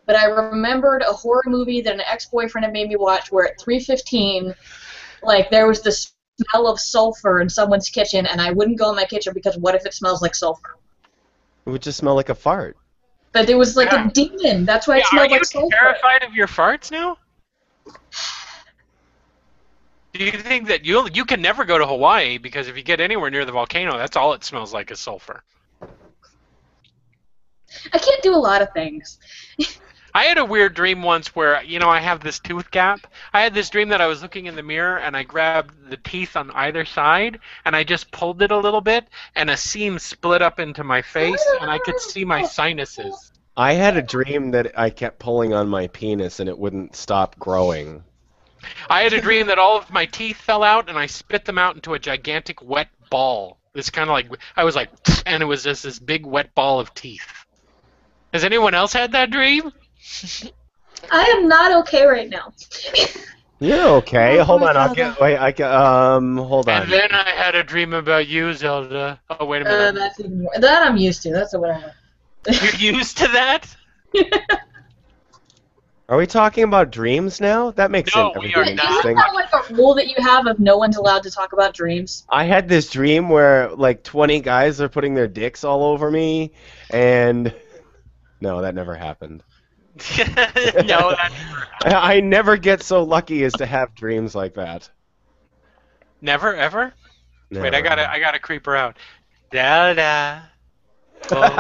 But I remembered a horror movie that an ex-boyfriend had made me watch where at 3:15, like, there was the smell of sulfur in someone's kitchen, and I wouldn't go in my kitchen because what if it smells like sulfur? It would just smell like a fart. But it was like Yeah. a demon. That's why Yeah, it are smelled you like sulfur. terrified of your farts now? Do you think that you can never go to Hawaii because if you get anywhere near the volcano, that's all it smells like is sulfur? I can't do a lot of things. I had a weird dream once where, I have this tooth gap. I had this dream that I was looking in the mirror and I grabbed the teeth on either side and I just pulled it a little bit and a seam split up into my face and I could see my sinuses. I had a dream that I kept pulling on my penis and it wouldn't stop growing. I had a dream that all of my teeth fell out and I spit them out into a gigantic wet ball. This kind of like, I was like, and it was just this big wet ball of teeth. Has anyone else had that dream? I am not okay right now. You're okay. Oh, Hold poor on. I'll Zelda. get. Wait. Hold on. And then I had a dream about you, Zelda. Oh, wait a minute. That's even more. That I'm used to. That's what I You're used to that? Are we talking about dreams now? That makes No, sense. we are Isn't not. that like a rule that you have of no one's allowed to talk about dreams? I had this dream where like 20 guys are putting their dicks all over me, and no, that never happened. No, that I never get so lucky as to have dreams like that. never, ever? Wait, I Never. gotta creep her out. Zelda. Oh, Zelda.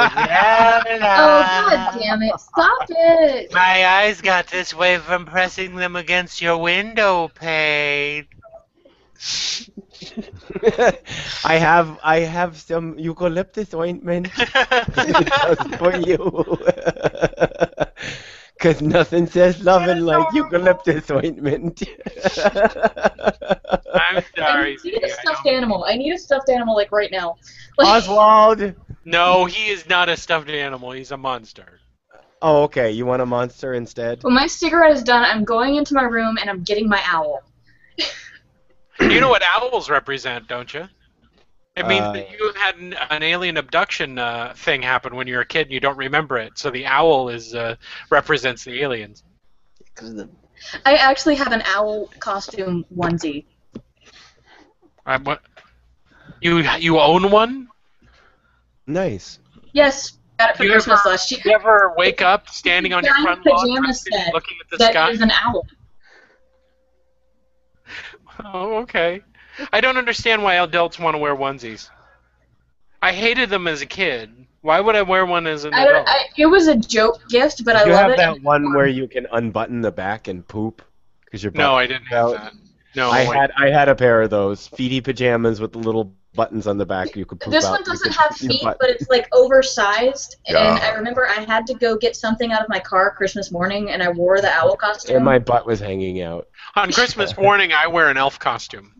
Oh, god damn it. Stop it. My eyes got this way from pressing them against your window pane. I have some eucalyptus ointment just for you. Cause nothing says loving like eucalyptus ointment. I'm sorry. I need a Ziggy, stuffed animal. I need a stuffed animal like right now. Oswald. No, he is not a stuffed animal. He's a monster. Oh, okay. You want a monster instead? When my cigarette is done, I'm going into my room and I'm getting my owl. You know what owls represent, don't you? It means Uh, that you had an alien abduction thing happen when you were a kid and you don't remember it. So the owl represents the aliens. I actually have an owl costume onesie. What? You own one? Nice. Yes, got it for You Christmas ever- last year. You ever wake up standing on your Giant front lawn pajama dressed and set looking at the That sky? is an owl. Oh, okay. I don't understand why adults want to wear onesies. I hated them as a kid. Why would I wear one as an adult? It was a joke gift, but I you love have it. that one where you can unbutton the back and poop because your No, butt I didn't have out. that. No, I had a pair of those feety pajamas with the little buttons on the back you could poop This out. one doesn't have your feet, butt. but it's like oversized. And Yeah. I remember I had to go get something out of my car Christmas morning, and I wore the owl costume. And my butt was hanging out. On Christmas morning, I wear an elf costume.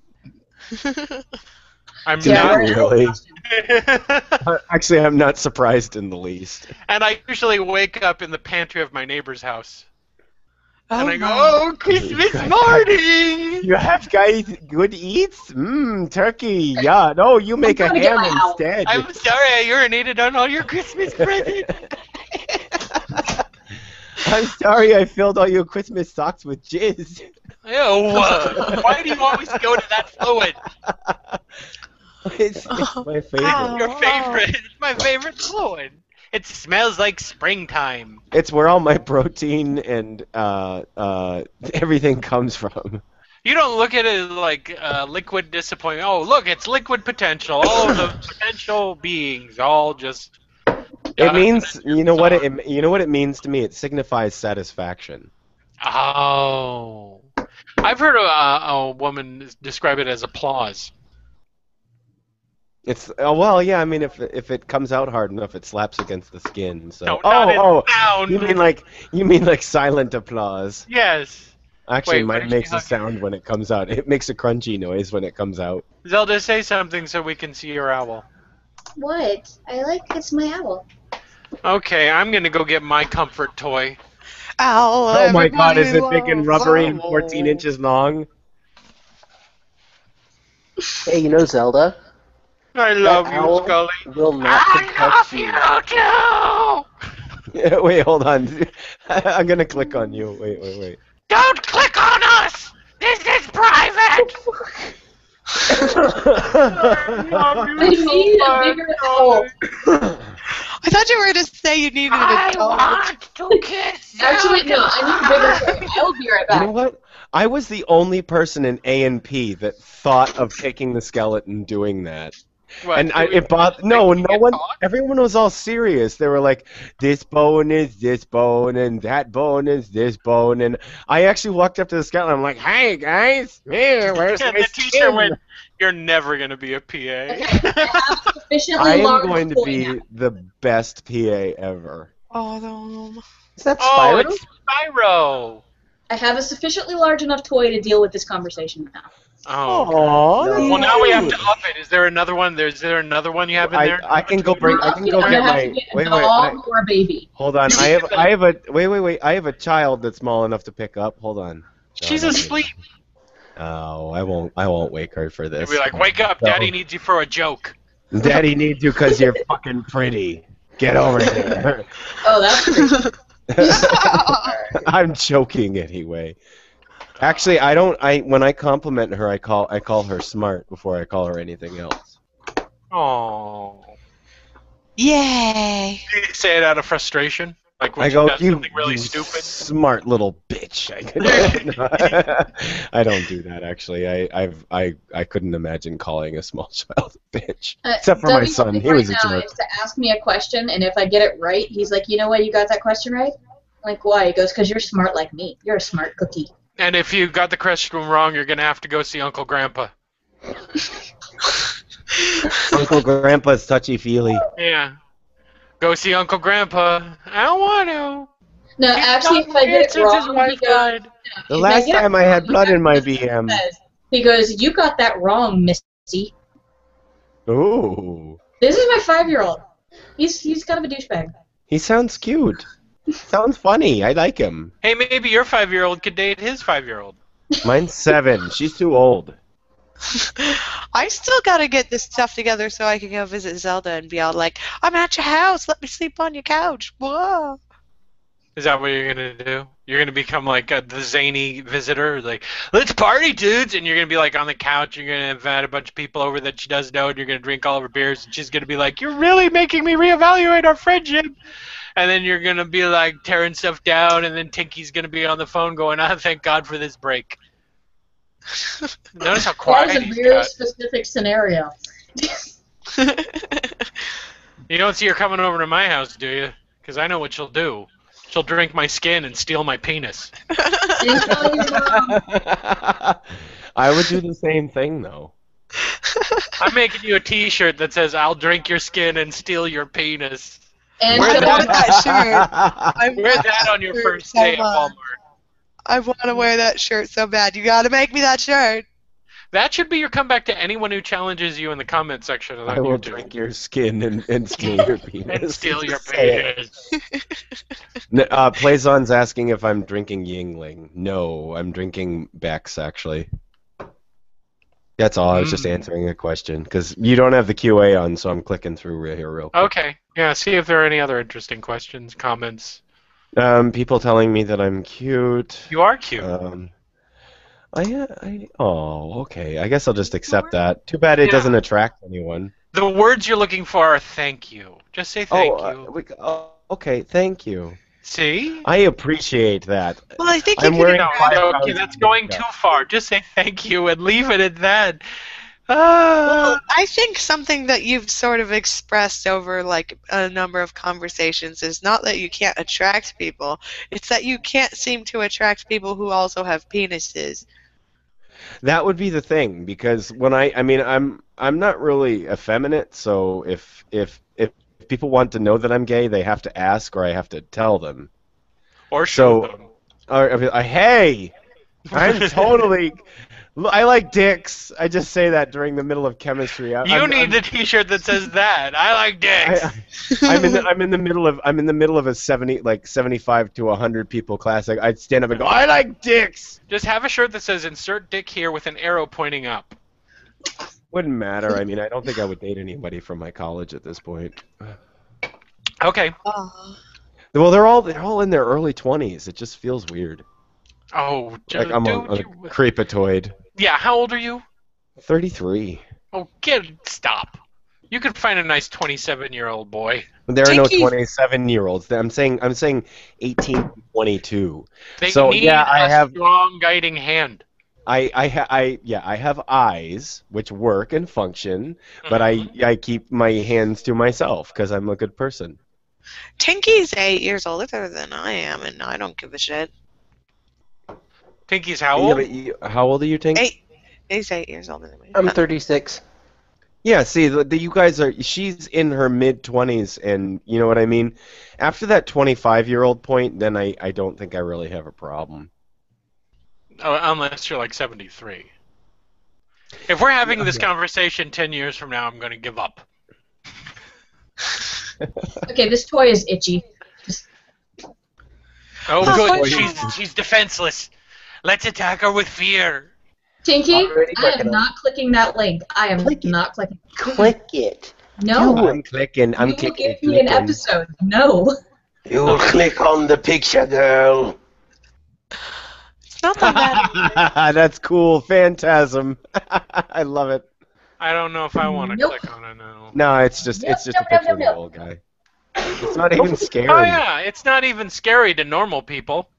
I'm Yeah, I not wear an owl really. costume. Actually, I'm not surprised in the least. And I usually wake up in the pantry of my neighbor's house. Oh, And I go, my. oh, Christmas morning! You have guys good eats? Turkey. Yeah. No, you make a I'm gonna get ham my owl. instead. I'm sorry I urinated on all your Christmas presents. I'm sorry I filled all your Christmas socks with jizz. Ew, why do you always go to that fluid? It's my favorite. Ow. Your favorite. It's my favorite fluid. It smells like springtime. It's where all my protein and everything comes from. You don't look at it like liquid disappointment. Oh, look, it's liquid potential. All of the potential beings, all just. It means, you know what it means to me. It signifies satisfaction. Oh, I've heard a woman describe it as applause. It's well, yeah. I mean, if it comes out hard enough, it slaps against the skin. So No, not in sound. You mean like silent applause? Yes. Actually, Wait, what mine did makes you a sound when it comes out. It makes a crunchy noise when it comes out. Zelda, say something so we can see your owl. What? It's my owl. Okay, I'm gonna go get my comfort toy. Ow, Oh my God! Is it everybody big and loves rubbery and owl. 14 inches long? Hey, you know Zelda? I love you, owl Scully. Will not touch you. too. Yeah, wait, hold on. I'm gonna click on you. Wait. Don't click on us. This is private. They need a bigger owl. I thought you were going to say you needed a dog. to kiss. Actually, no, I need a bigger toy. I will be right You know back. what? I was the only person in A and P that thought of taking the skeleton doing that. What, And do it bothered. No, making no it one. talk? Everyone was all serious. They were like, "This bone is this bone, and that bone is this bone." And I actually walked up to the skeleton. I'm like, "Hey guys, here, where's And my the teacher skin?" went, "You're never gonna be a PA." Okay, I have a sufficiently I am large going to toy be now. the best PA ever. Oh, no. Is that Oh, Spyro? it's Spyro. I have a sufficiently large enough toy to deal with this conversation now. Oh. okay. Aww, Well, now we have to up it. Is there another one? Is there another one you have in there? I can go bring. I can go I'm get gonna have my. to get a Wait. dog or a baby. Hold on. I have a. Wait. I have a child that's small enough to pick up. Hold on. She's No, no, asleep. Oh, I won't wake her for You'll this. be like, "Wake up! No. Daddy needs you for a joke." Daddy needs you because you're fucking pretty. Get over here. Oh, that's pretty. I'm joking anyway. Actually, I don't. When I compliment her, I call her smart before I call her anything else. Oh. Yay. Do you say it out of frustration? Like when I she go, does you, something really you stupid? smart little bitch. I don't do that actually. I couldn't imagine calling a small child a bitch. Except for my Dougie's son, thing he was a right now jerk. is to ask me a question, and if I get it right, he's like, "You know what? You got that question right." I'm like, why? He goes, "Because you're smart like me. You're a smart cookie." And if you got the question wrong, you're gonna have to go see Uncle Grandpa. Uncle Grandpa's touchy-feely. Yeah. Go see Uncle Grandpa. I don't want to. No, actually, if I get it Since his wrong, wife he goes, died. The if I last get it time I had wrong, blood in my that's what he VM. says. He goes, "You got that wrong, Missy." Ooh. This is my 5-year-old. He's kind of a douchebag. He sounds cute. Sounds funny. I like him. Hey, maybe your 5-year-old could date his 5-year-old. Mine's 7. She's too old. I still gotta get this stuff together so I can go visit Zelda and be all like, "I'm at your house, let me sleep on your couch." Whoa. Is that what you're gonna do? You're gonna become like the zany visitor, like, "Let's party, dudes!" And you're gonna be like on the couch. You're gonna invite a bunch of people over that she doesn't know, and you're gonna drink all of her beers. And she's gonna be like, "You're really making me reevaluate our friendship." And then you're gonna be like tearing stuff down, and then Tinky's gonna be on the phone going, "Ah, thank God for this break." Notice how That quiet was a he's very got. specific scenario. You don't see her coming over to my house, do you? Because I know what she'll do. She'll drink my skin and steal my penis. And tell your mom, I would do the same thing though. I'm making you a T-shirt that says "I'll drink your skin and steal your penis." And I for want the, that shirt. I Wear want that on your shirt first so day at much. Walmart. I want to wear that shirt so bad. You got to make me that shirt. That should be your comeback to anyone who challenges you in the comment section on I will YouTube. drink your skin and steal your penis. And steal your Just say it. penis. Playzon's asking if I'm drinking Yingling. No, I'm drinking Beck's, actually. That's all. I was just answering a question, because you don't have the QA on, so I'm clicking through here real quick. Okay. Yeah, see if there are any other interesting questions, comments. People telling me that I'm cute. You are cute. Oh, okay. I guess I'll just accept that. Too bad it doesn't attract anyone. The words you're looking for are thank you. Just say thank you. Okay, thank you. See? I appreciate that. Well, I think I'm you wearing could. Okay, that's going too far. Just say thank you and leave it at that. Well, I think something that you've sort of expressed over like a number of conversations is not that you can't attract people, it's that you can't seem to attract people who also have penises. That would be the thing, because when I'm not really effeminate, so if people want to know that I'm gay, they have to ask, or I have to tell them. Or show them. Hey, I'm totally. I like dicks. I just say that during the middle of chemistry. You need the T-shirt that says that. I like dicks. I'm in the middle of a 75 to 100 people class. I'd stand up and go, I like dicks. Just have a shirt that says insert dick here with an arrow pointing up. Wouldn't matter. I mean, I don't think I would date anybody from my college at this point. Okay. Well, they're all in their early 20s. It just feels weird. Oh, Like I'm a creepatoid. Yeah, how old are you? 33. Oh, stop. You could find a nice 27-year-old boy. There are no Tinky. 27-year-olds. I'm saying 18 to 22. They So, need yeah, I a have- strong guiding hand. I have eyes which work and function, but I keep my hands to myself because I'm a good person. Tinky's 8 years older than I am, and I don't give a shit. Tinky's how Yeah, old? but how old are you, Tink? He's 8 years older than me. I'm 36. Yeah, see, you guys are. She's in her mid-20s, and you know what I mean. After that 25-year-old point, then I don't think I really have a problem. Oh, unless you're like 73. If we're having this conversation 10 years from now, I'm going to give up. okay, this toy is itchy. Oh, Oh, good. She's defenseless. Let's attack her with fear. Tinky, Already I working am on not clicking that link. I am Click it. not clicking. Click it. No. I'm clicking. I'm you will clicking. give me an episode. No. You will click on the picture, girl. It's not that bad. That's cool. Phantasm. I love it. I don't know if I want to Nope. click on it now. No, it's just a picture of the old guy. It's not even scary. Oh, yeah. It's not even scary to normal people.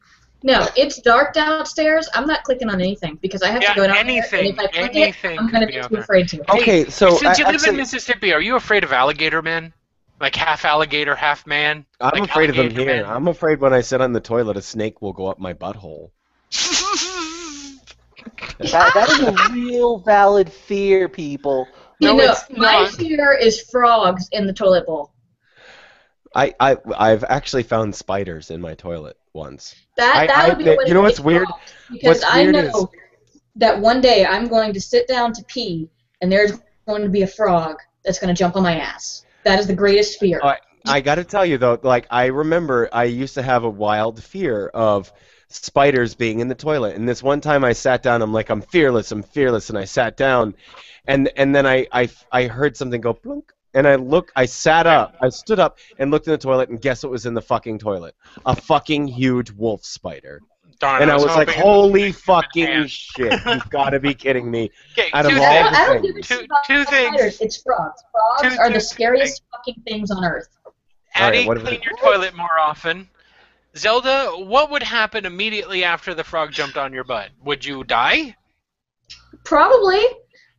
No, it's dark downstairs. I'm not clicking on anything because I have to go down there, and if I click it, I'm going to be too afraid to. Okay, so Since you live actually, in Mississippi, are you afraid of alligator men? Like half alligator, half man? I'm Like afraid of them alligator here. men? I'm afraid when I sit on the toilet, a snake will go up my butthole. That is a real valid fear, people. No, You know, it's my not. fear is frogs in the toilet bowl. I've actually found spiders in my toilet once. That would be a way you know to what's get weird? frogs, because What's I weird know that one day I'm going to sit down to pee, and there's going to be a frog that's going to jump on my ass. That is the greatest fear. I got to tell you though, like I remember I used to have a wild fear of spiders being in the toilet. And this one time I sat down, I'm like, I'm fearless, and I sat down, and then I heard something go plunk, and I stood up and looked in the toilet, and guess what was in the fucking toilet? A fucking huge wolf spider. Darn, And I was like, hoping- holy fucking shit, you've got to be kidding me. Okay, Out of two all things. the I don't give a things. shit about Two things. spiders. It's frogs. Frogs Two are the things. scariest fucking things on earth. Addie, Alright, what about- clean your toilet more often. Zelda, what would happen immediately after the frog jumped on your butt? Would you die? Probably.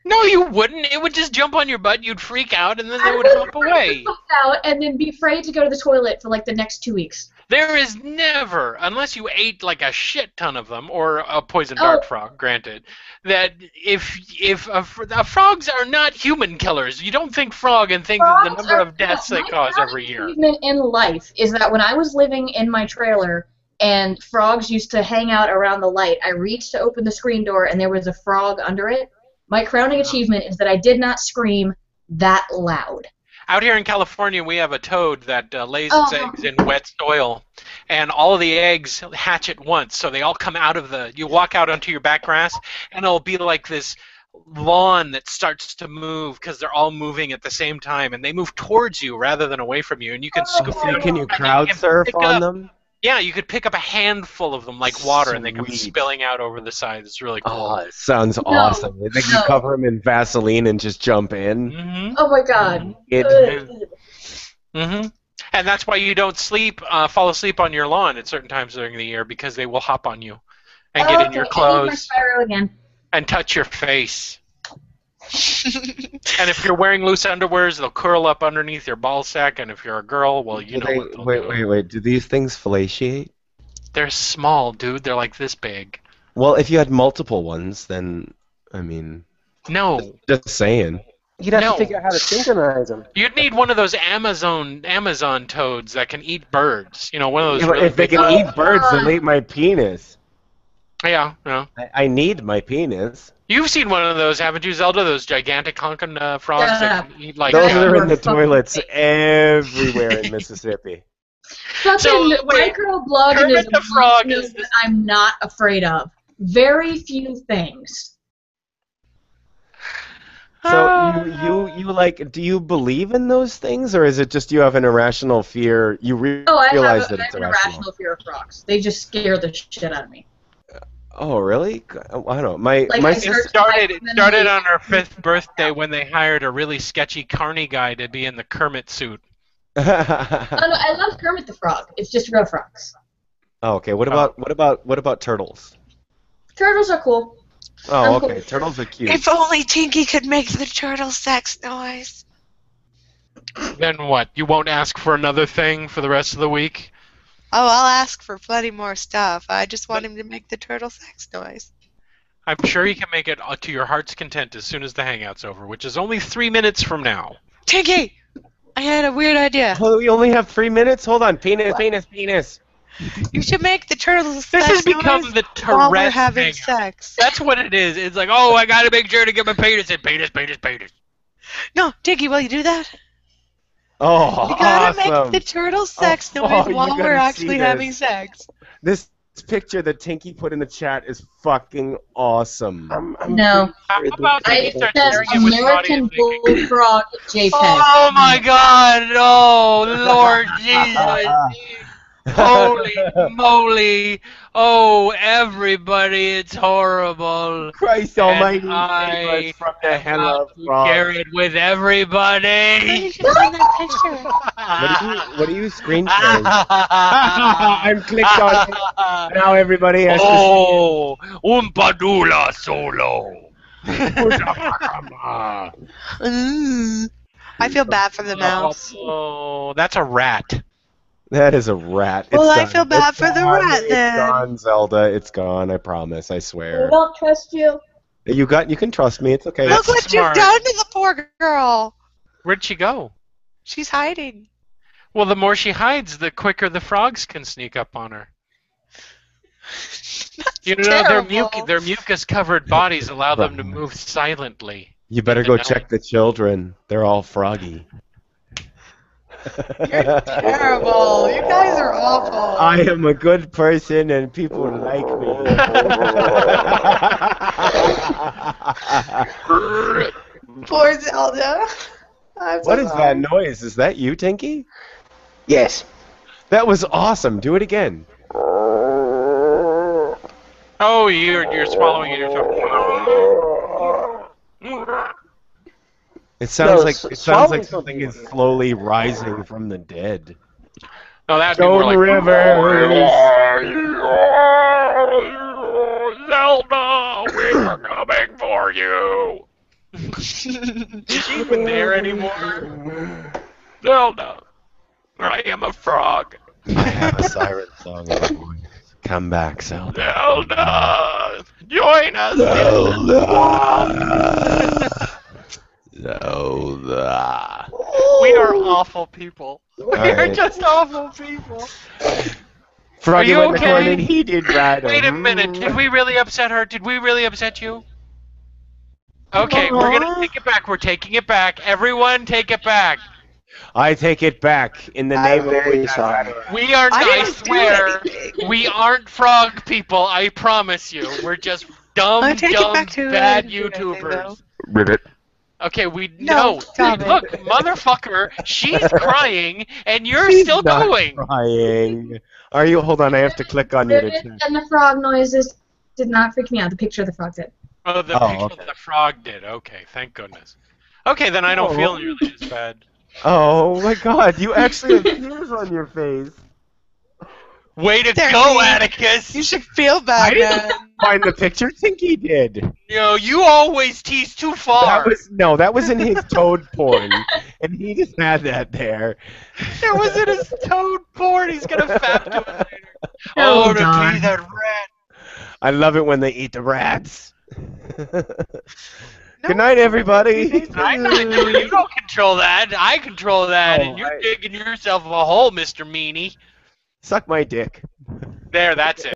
No, you wouldn't. It would just jump on your butt, you'd freak out, and then I it would would hop freak away. the fuck out and then be afraid to go to the toilet for like the next 2 weeks. There is never, unless you ate like a shit ton of them, or a poison dart frog, granted, that frogs are not human killers. You don't think frog and think of the Frogs number are of deaths they my cause crowning every year. achievement in life is that when I was living in my trailer and frogs used to hang out around the light, I reached to open the screen door and there was a frog under it. My crowning achievement is that I did not scream that loud. Out here in California, we have a toad that lays its eggs in wet soil, and all of the eggs hatch at once. So they all come out of the. You walk out onto your back grass, and it'll be like this lawn that starts to move because they're all moving at the same time, and they move towards you rather than away from you. And you can scoop them. Can you crowd surf on them? Yeah, you could pick up a handful of them like water, and they come Sweet. spilling out over the side. It's really cool. Oh, it sounds awesome. Like you cover them in Vaseline and just jump in. Mm-hmm. Oh my god. Mm-hmm. And that's why you don't fall asleep on your lawn at certain times during the year, because they will hop on you and get in your clothes and touch your face. And if you're wearing loose underwears, they'll curl up underneath your ball sack. And if you're a girl, well, you know what they'll do. Wait. Do these things fellatiate? They're small, dude. They're like this big. Well, if you had multiple ones, then, I mean... No. Just saying. You'd have to figure out how to synchronize them. You'd need one of those Amazon toads that can eat birds. You know, one of those. Yeah, if they can eat birds, they'll eat my penis. Yeah. I need my penis. You've seen one of those, haven't you, Zelda? Those gigantic honking frogs that can eat like. Those are in the toilets everywhere in Mississippi. Something microbloggism the frog is that I'm not afraid of. Very few things. So you like? Do you believe in those things, or is it just you have an irrational fear? You realize that it's I have an irrational. irrational fear of frogs. They just scare the shit out of me. Oh, really? I don't know. My It started on her 5th birthday when they hired a really sketchy carny guy to be in the Kermit suit. Oh no, I love Kermit the Frog. It's just real frogs. Oh, okay. What about turtles? Turtles are cool. Oh, okay. Turtles are cute. If only Tinky could make the turtle sex noise. Then what? You won't ask for another thing for the rest of the week? Oh, I'll ask for plenty more stuff. I just want him to make the turtle sex noise. I'm sure he can make it to your heart's content as soon as the hangout's over, which is only 3 minutes from now. Tinky! I had a weird idea. Oh, we only have 3 minutes? Hold on. Penis. You should make the turtle sex This has become noise the while we're Tourette having hangout. sex. That's what it is. It's like, oh, I gotta make sure to get my penis in. Penis. No, Tinky, will you do that? Oh, You gotta awesome. make the turtle sex noise you while gotta we're see actually this. having sex. This picture that Tinky put in the chat is fucking awesome. No. How about I Tinky start said sharing it with the American audience? Bullfrog JPEG. Oh my God! Oh Lord Jesus! Holy moly! Oh everybody, it's horrible. Christ And almighty, save I us from the hell of have to share it with everybody. What are you screen sharing? I'm clicked on it. Now everybody has Oh, un padula solo. I feel bad for the mouse. Oh, that's a rat. That is a rat. Well, It's I done. feel bad It's for the gone. rat, then. It's gone, Zelda. It's gone. I promise. I I swear. don't trust you. You can trust me. It's okay. Look what smart. you've done to the poor girl. Where'd she go? She's hiding. Well, the more she hides, the quicker the frogs can sneak up on her. You know, terrible. their mucus-covered bodies allow them to move silently. You better go check the children. They're all froggy. You're terrible. You guys are awful. I am a good person and people like me. Poor Zelda. What is that noise? Is that you, Tinky? Yes. That was awesome. Do it again. Oh, you're swallowing and you're talking. It sounds like swallowing something is slowly rising from the dead. No, that'd be more like Zelda, we're coming for you. Is she even there anymore? Zelda, I am a frog. I have a siren song in my voice. Come back, Zelda. Zelda! Join us! Zelda. We are awful people. We are Alright. just awful people. Froggy you went in the corn okay? and he did right. Wait a minute. Did we really upset her? Did we really upset you? Okay, we're gonna take it back. We're taking it back. Everyone, take it back. I take it back in the I'm name very of sorry. We are. I I didn't do swear. anything. We aren't frog people. I promise you. We're just dumb, I take it dumb, back too. bad I didn't do anything, though. YouTubers. Okay, we No, no. stop it. Look, motherfucker, she's crying and you're She's still not going. crying. Are you? Hold on, I have to click on you to check. And the frog noises did not freak me out. The picture of the frog did. Oh, the Oh, picture okay. of the frog did. Okay, thank goodness. Okay, then I don't feel nearly as bad. Oh my God! You actually have tears on your face. Way to There, go, Pete. Atticus! You should feel I bad, didn't man. find the picture. Tinky did. You know, you always tease too far. That was in his Toad porn, and he just had that there. That was in his toad porn. He's gonna fap to it later. Oh, Oh, to darn. be that rat. I love it when they eat the rats. Good night, everybody. I know you don't control that. I control that, Oh, and you're digging yourself a hole, Mr. Meanie. Suck my dick. There, that's it.